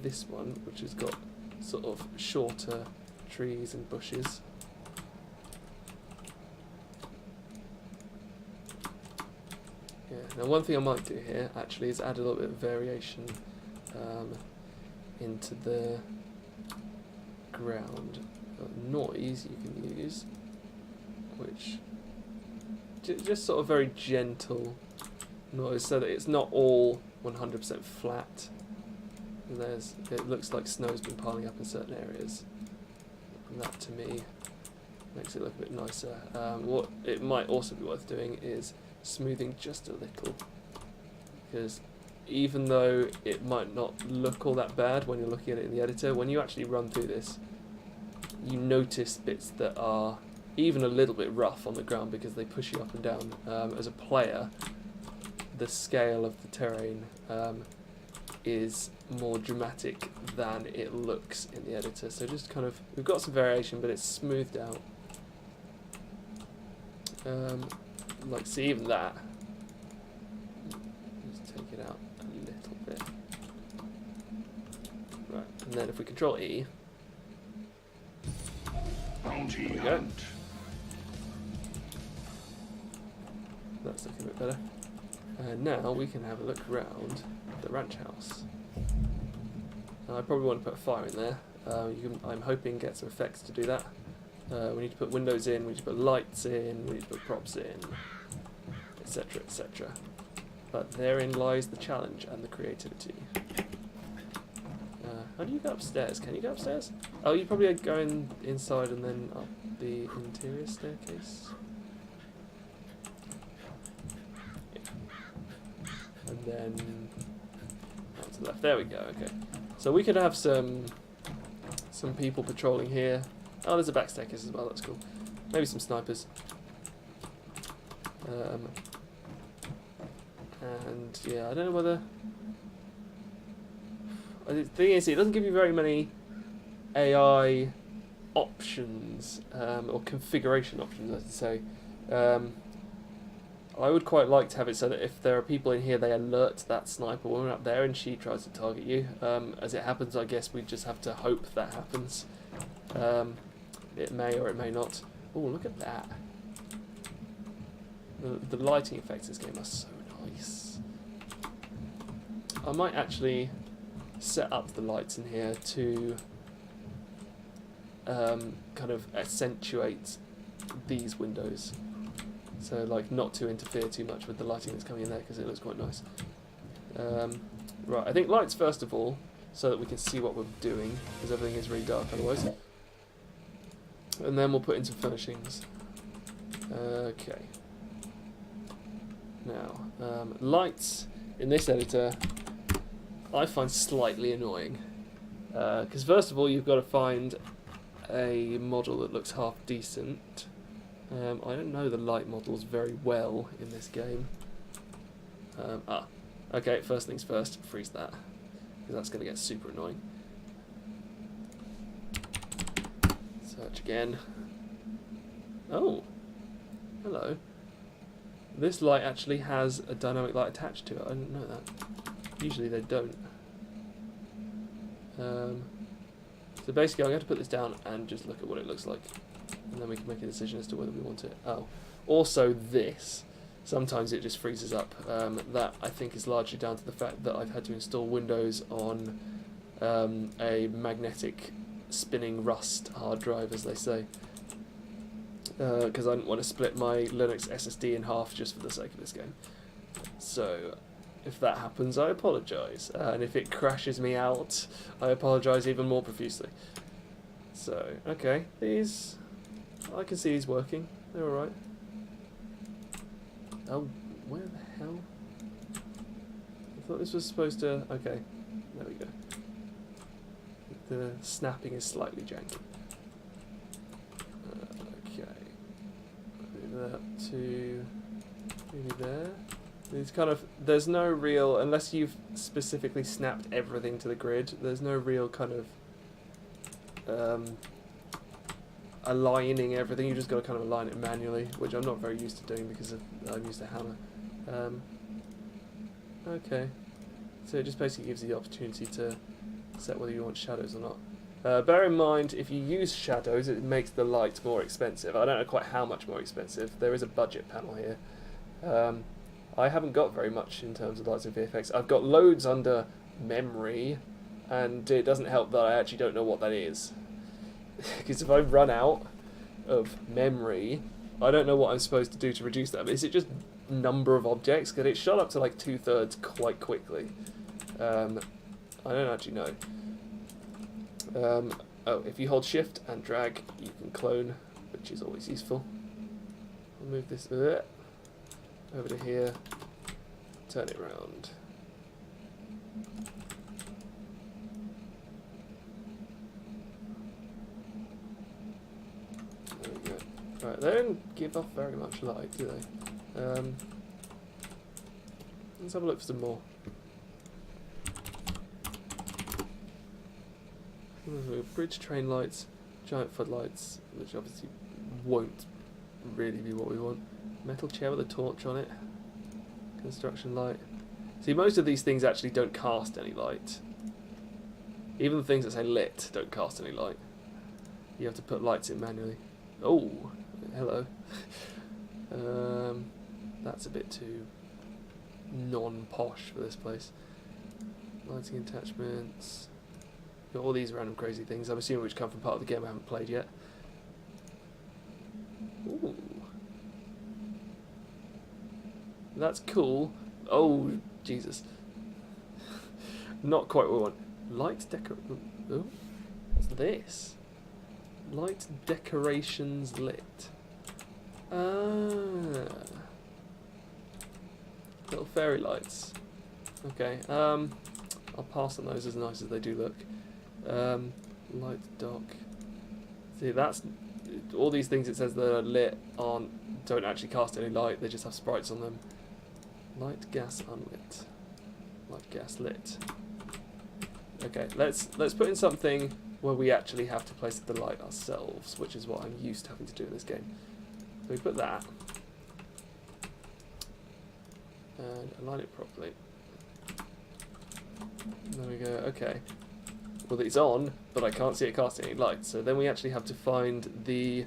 this one, which has got sort of shorter trees and bushes. Yeah. Now, one thing I might do here actually is add a little bit of variation into the ground. Noise you can use, which just sort of very gentle noise, so that it's not all 100% flat. And it looks like snow's been piling up in certain areas. And that to me makes it look a bit nicer. What it might also be worth doing is smoothing just a little, because even though it might not look all that bad when you're looking at it in the editor, when you actually run through this, you notice bits that are even a little bit rough on the ground because they push you up and down. As a player, the scale of the terrain is more dramatic than it looks in the editor. So just kind of, we've got some variation, but it's smoothed out. Like, see, even that. Just take it out a little bit. Right, and then if we control E, there we go. That's looking a bit better. And now we can have a look around the ranch house. I probably want to put a fire in there. I'm hoping get some effects to do that. We need to put windows in, we need to put lights in, we need to put props in, etc, etc. But therein lies the challenge and the creativity. How do you go upstairs? Can you go upstairs? Oh, you probably are going inside and then up the interior staircase. Yeah. And then out to the left. There we go. Okay. So we could have some people patrolling here. Oh, there's a back staircase as well. That's cool. Maybe some snipers. And yeah, I don't know whether. The thing is, it doesn't give you very many AI options or configuration options, I should say. I would quite like to have it so that if there are people in here, they alert that sniper woman up there and she tries to target you. As it happens, I guess we just have to hope that happens. It may or it may not. Oh, look at that. The lighting effects in this game are so nice. I might actually set up the lights in here to kind of accentuate these windows, so like not to interfere too much with the lighting that's coming in there because it looks quite nice. Right, I think lights first of all, so that we can see what we're doing, because everything is really dark otherwise, and then we'll put in some furnishings. Okay, now lights in this editor I find slightly annoying, because first of all you've got to find a model that looks half decent. I don't know the light models very well in this game. Okay, first things first, freeze that, because that's going to get super annoying. Search again. Oh, hello. This light actually has a dynamic light attached to it, I didn't know that. Usually they don't. So basically I'm going to put this down and just look at what it looks like, and then we can make a decision as to whether we want it. Oh, also this, sometimes it just freezes up. That I think is largely down to the fact that I've had to install Windows on a magnetic spinning Rust hard drive, as they say, because I didn't want to split my Linux SSD in half just for the sake of this game. So if that happens, I apologise, and if it crashes me out, I apologise even more profusely. So, okay, these, I can see these working, they're alright. Oh, where the hell? I thought this was supposed to, okay, there we go. The snapping is slightly janky. Okay, move that to maybe there. It's kind of, there's no real, unless you've specifically snapped everything to the grid, there's no real kind of aligning everything. You just got to kind of align it manually, which I'm not very used to doing because I'm used to hammer. Okay, so it just basically gives you the opportunity to set whether you want shadows or not. Bear in mind, if you use shadows, it makes the light more expensive. I don't know quite how much more expensive. There is a budget panel here. I haven't got very much in terms of lights and VFX. I've got loads under memory, and it doesn't help that I actually don't know what that is. Because if I run out of memory, I don't know what I'm supposed to do to reduce that. But is it just number of objects? Because it shot up to like 2/3 quite quickly. I don't actually know. Oh, if you hold shift and drag, you can clone, which is always useful. I'll move this over to here, turn it around. There we go. Right, they don't give off very much light, do they? Let's have a look for some more. Bridge train lights, giant footlights, which obviously won't really be what we want. Metal chair with a torch on it. Construction light. See, most of these things actually don't cast any light. Even the things that say lit don't cast any light. You have to put lights in manually. Oh, hello. That's a bit too non-posh for this place. Lighting attachments. Got all these random crazy things, I'm assuming which come from part of the game I haven't played yet. Ooh. That's cool. Oh, Jesus. Not quite what we want. Light oh, what's this? Light decorations lit. Ah. Little fairy lights. Okay, I'll pass on those as nice as they do look. Light dock. See, that's all these things it says that are lit don't actually cast any light, they just have sprites on them. Light gas unlit. Light gas lit. Okay, let's put in something where we actually have to place the light ourselves, which is what I'm used to having to do in this game. So we put that and align it properly. There we go. Okay. Well, it's on, but I can't see it casting any light. So then we actually have to find the...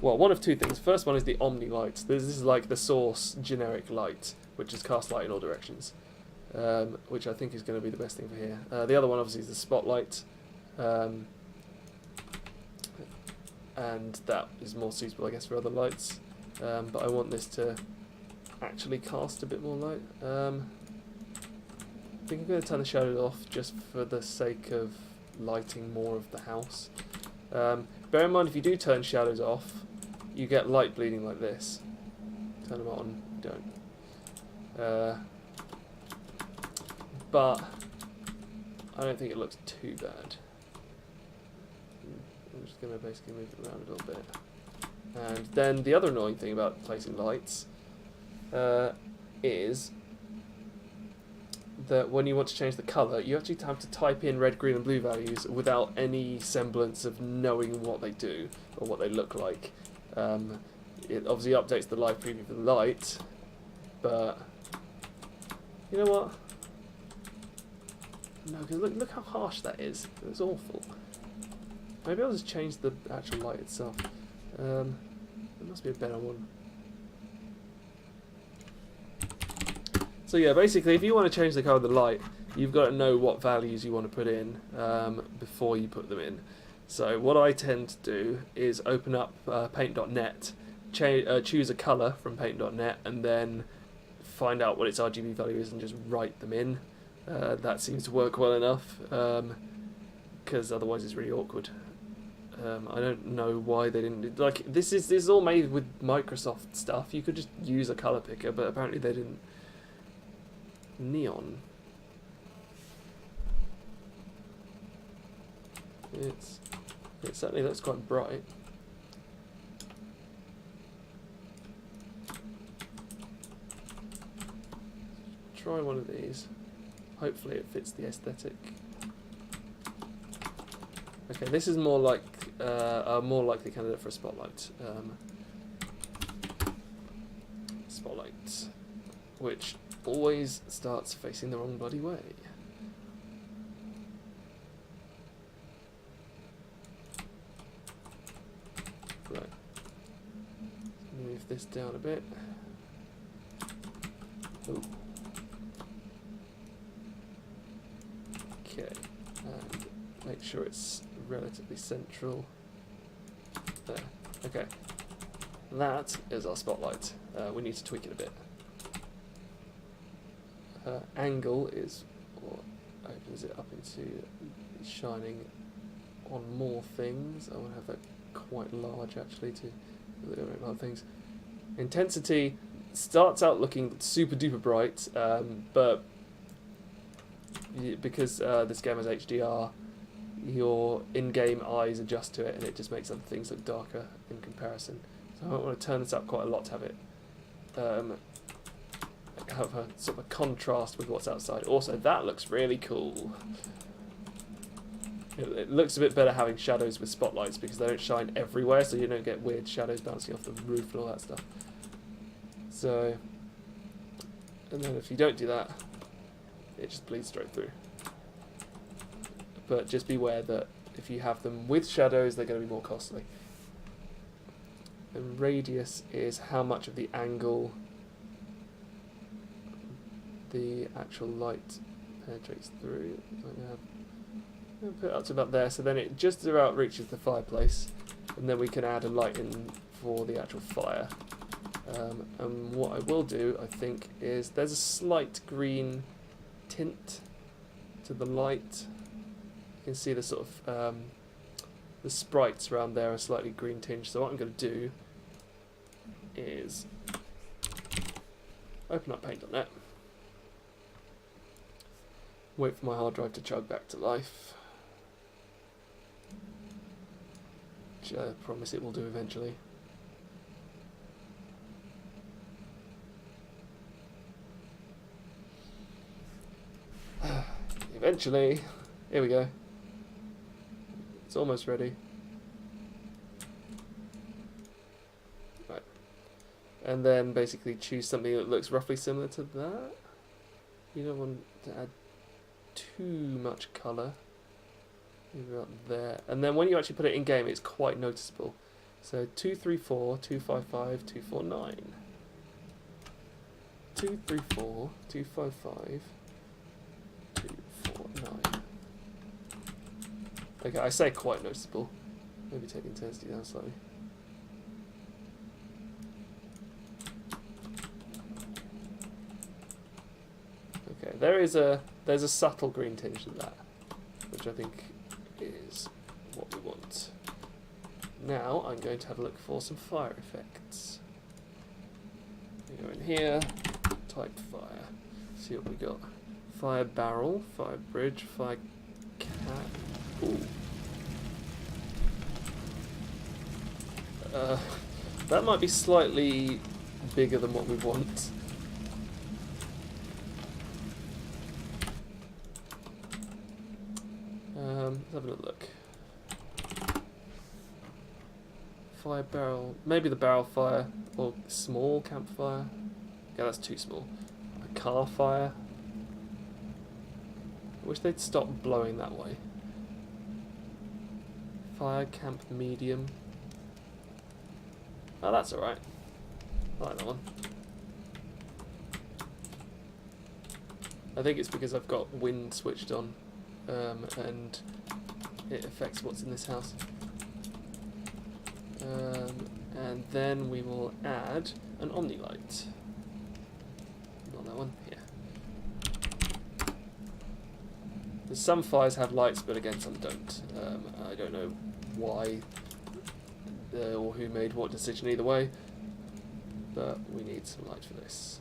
Well, one of two things. First one is the Omni Lights. This is like the source generic light, which is cast light in all directions, which I think is going to be the best thing for here. The other one, obviously, is the Spotlight, and that is more suitable, I guess, for other lights. But I want this to actually cast a bit more light. I think I'm going to turn the shadows off just for the sake of lighting more of the house. Bear in mind, if you do turn shadows off, you get light bleeding like this. Turn them on, you don't. But I don't think it looks too bad. I'm just going to basically move it around a little bit. And then the other annoying thing about placing lights is that when you want to change the colour, you actually have to type in red, green and blue values without any semblance of knowing what they do or what they look like. It obviously updates the live preview for the light, but you know what? No, because look how harsh that is. It's awful. Maybe I'll just change the actual light itself. There must be a better one. So yeah, basically, if you want to change the colour of the light, you've got to know what values you want to put in before you put them in. So what I tend to do is open up paint.net, choose a colour from paint.net, and then find out what its RGB value is and just write them in. That seems to work well enough, because otherwise it's really awkward. I don't know why they didn't... Like, this is all made with Microsoft stuff. You could just use a colour picker, but apparently they didn't. Neon. It certainly looks quite bright. Try one of these. Hopefully it fits the aesthetic. Okay, this is more like a more likely candidate for a spotlight. Spotlight, which always starts facing the wrong bloody way. Right. Move this down a bit. Oh. Okay, and make sure it's relatively central. There. Okay. That is our spotlight. We need to tweak it a bit. Angle is what opens it up into shining on more things. I want to have that quite large actually to illuminate a lot of things. Intensity starts out looking super duper bright, but because this game has HDR, your in-game eyes adjust to it and it just makes other things look darker in comparison. So I might want to turn this up quite a lot to have it have a sort of a contrast with what's outside. Also, that looks really cool. It looks a bit better having shadows with spotlights because they don't shine everywhere, so you don't get weird shadows bouncing off the roof and all that stuff. So, and then if you don't do that, it just bleeds straight through. But just beware that if you have them with shadows, they're going to be more costly. And radius is how much of the angle the actual light penetrates through. I'll put it up to about there, so then it just about reaches the fireplace, and then we can add a light in for the actual fire. And what I will do, I think, is there's a slight green tint to the light. You can see the sort of the sprites around there are slightly green tinged. So what I'm going to do is open up Paint.net, wait for my hard drive to chug back to life, which I promise it will do eventually. Eventually, here we go. It's almost ready. Right. And then basically choose something that looks roughly similar to that. You don't want to add too much colour. Maybe up there. And then when you actually put it in game, it's quite noticeable. So 234, 255, 249. 234, 255, 249. Okay, I say quite noticeable. Maybe take the intensity down slightly. Okay, there's a subtle green tinge to that, which I think is what we want. Now I'm going to have a look for some fire effects. We go in here, type fire, see what we got. Fire barrel, fire bridge, fire cat. Ooh. That might be slightly bigger than what we want. Let's have a look. Fire barrel, maybe the barrel fire, or small campfire. Yeah, that's too small. A car fire. I wish they'd stop blowing that way. Fire camp medium. Oh, that's alright. I like that one. I think it's because I've got wind switched on, and it affects what's in this house. And then we will add an Omni Light. Not that one, here. Some fires have lights, but again, some don't. I don't know why or who made what decision either way, but we need some light for this.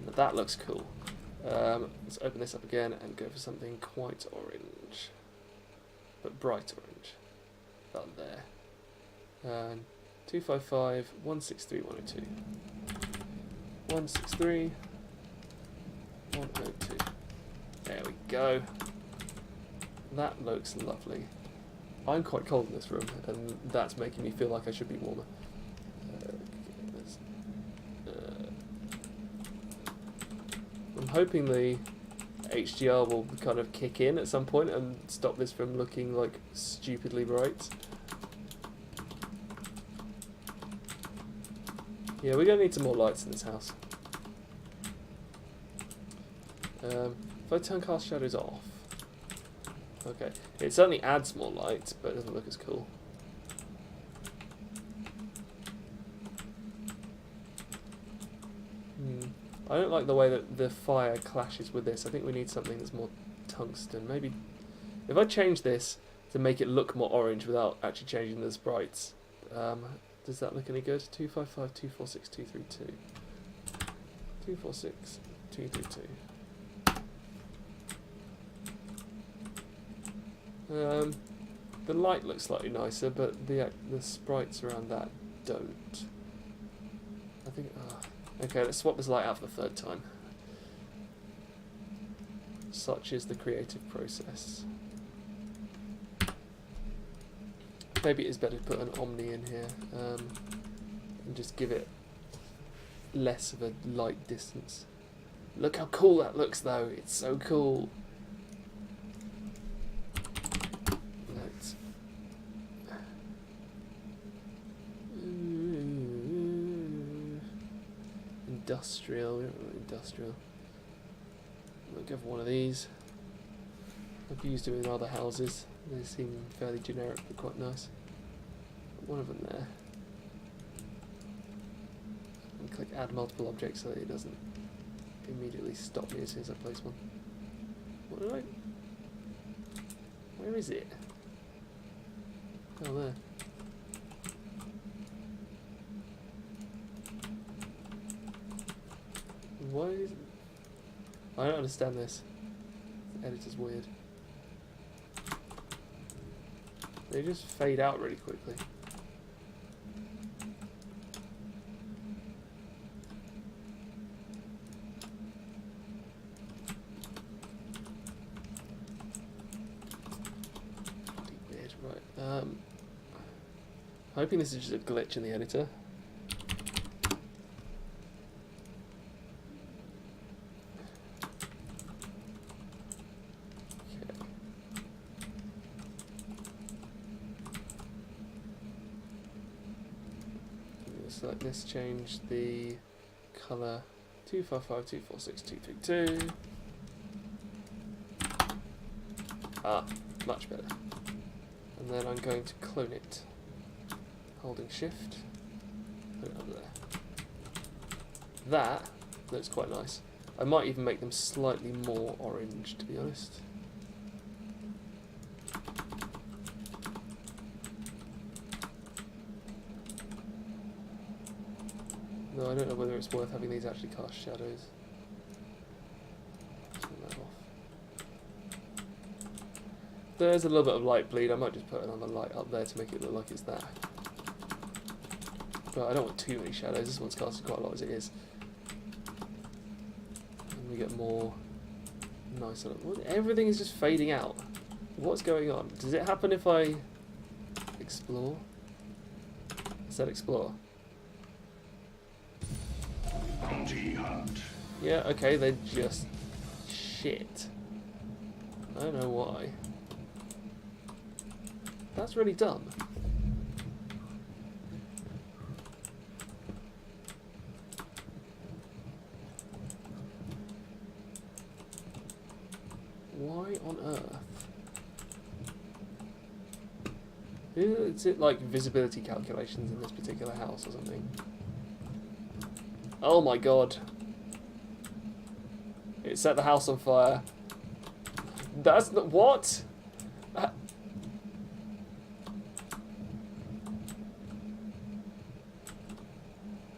Now that looks cool. Let's open this up again and go for something quite orange, but bright orange. About there. 255, 163, 102. 163, 102. There we go. That looks lovely. I'm quite cold in this room, and that's making me feel like I should be warmer. I'm hoping the HDR will kind of kick in at some point and stop this from looking like stupidly bright. Yeah, we're going to need some more lights in this house. If I turn cast shadows off. Okay, it certainly adds more light, but it doesn't look as cool. I don't like the way that the fire clashes with this. I think we need something that's more tungsten. Maybe if I change this to make it look more orange without actually changing the sprites. Does that look any good? 255, 246, 232. 246, 232. The light looks slightly nicer, but the sprites around that don't. I think. Okay, let's swap this light out for the third time. Such is the creative process. Maybe it is better to put an Omni in here and just give it less of a light distance. Look how cool that looks, though. It's so cool. Industrial, we don't want industrial. I'll go for one of these. I've used them in other houses. They seem fairly generic but quite nice. One of them there. click add multiple objects so that it doesn't immediately stop me as soon as I place one. What did I... Where is it? Oh, there. Why is it... I don't understand this. The editor's weird. They just fade out really quickly. Weird, right. Hoping this is just a glitch in the editor. Select this, change the colour 2552462232. Ah, much better. And then I'm going to clone it, holding shift, put it under there. That looks quite nice. I might even make them slightly more orange, to be honest. No, I don't know whether it's worth having these actually cast shadows. Turn that off. There's a little bit of light bleed. I might just put another light up there to make it look like it's that. But I don't want too many shadows. This one's casted quite a lot as it is. And we get more nice. Everything is just fading out. What's going on? Does it happen if I explore? Is that explore? Yeah, okay, they're just shit. I don't know why. That's really dumb. Why on earth? Is it like visibility calculations in this particular house or something? Oh my god. It set the house on fire. That's not... What?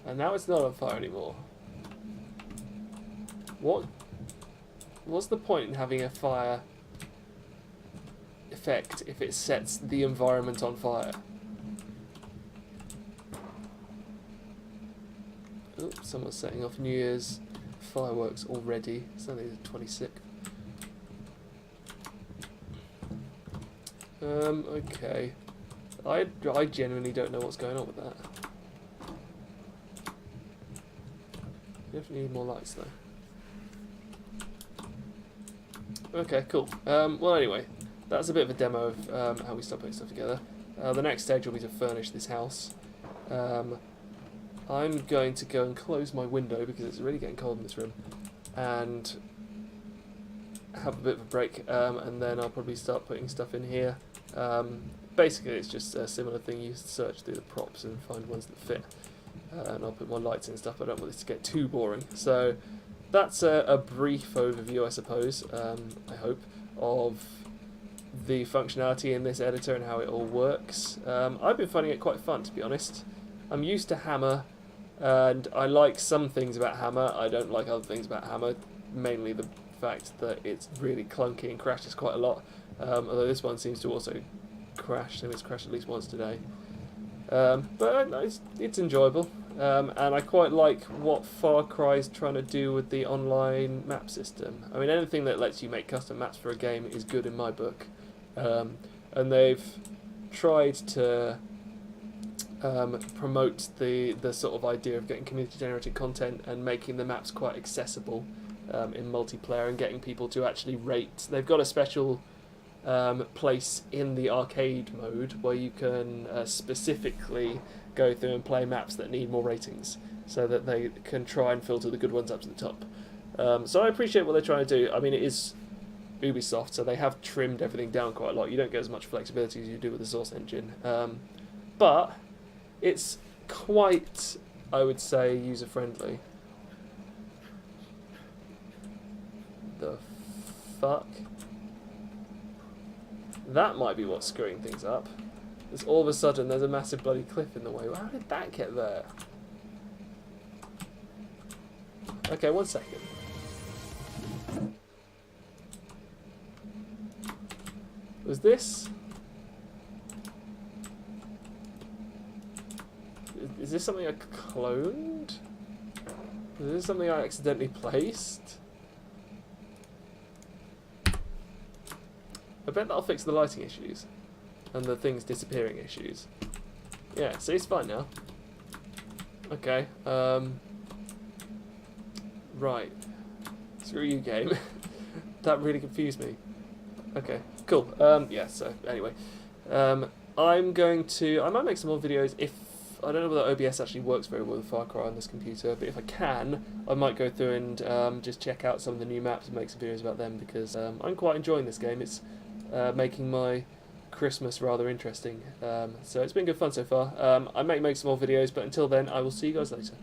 And now it's not on fire anymore. What? What's the point in having a fire effect if it sets the environment on fire? Oops, someone's setting off New Year's fireworks already. It's only the 26th. Okay. I genuinely don't know what's going on with that. Definitely need more lights though. Okay, cool. Well anyway, that's a bit of a demo of how we start putting stuff together. The next stage will be to furnish this house. I'm going to go and close my window because it's really getting cold in this room, and have a bit of a break, and then I'll probably start putting stuff in here. Basically it's just a similar thing. You search through the props and find ones that fit, and I'll put more lights in and stuff, but I don't want this to get too boring. So that's a brief overview, I suppose, I hope, of the functionality in this editor and how it all works. I've been finding it quite fun, to be honest. I'm used to Hammer, and I like some things about Hammer. I don't like other things about Hammer, mainly the fact that it's really clunky and crashes quite a lot, although this one seems to also crash, and it's crashed at least once today. But it's enjoyable, and I quite like what Far Cry's trying to do with the online map system. I mean, anything that lets you make custom maps for a game is good in my book, and they've tried to promote the sort of idea of getting community-generated content and making the maps quite accessible in multiplayer and getting people to actually rate. They've got a special place in the arcade mode where you can specifically go through and play maps that need more ratings so that they can try and filter the good ones up to the top. So I appreciate what they're trying to do. I mean, it is Ubisoft, so they have trimmed everything down quite a lot. You don't get as much flexibility as you do with the Source engine. But it's quite I would say user-friendly. The fuck? That might be what's screwing things up. Because all of a sudden there's a massive bloody cliff in the way. How did that get there? Okay, 1 second. Was this... Is this something I cloned? Is this something I accidentally placed? I bet that'll fix the lighting issues. And the things disappearing issues. Yeah, see, it's fine now. Okay, right. Screw you, game. That really confused me. Okay, cool. Yeah, so, anyway. I'm going to... I might make some more videos if... I don't know whether OBS actually works very well with Far Cry on this computer, but if I can, I might go through and just check out some of the new maps and make some videos about them, because I'm quite enjoying this game. It's making my Christmas rather interesting. So it's been good fun so far. I may make some more videos, but until then, I will see you guys later.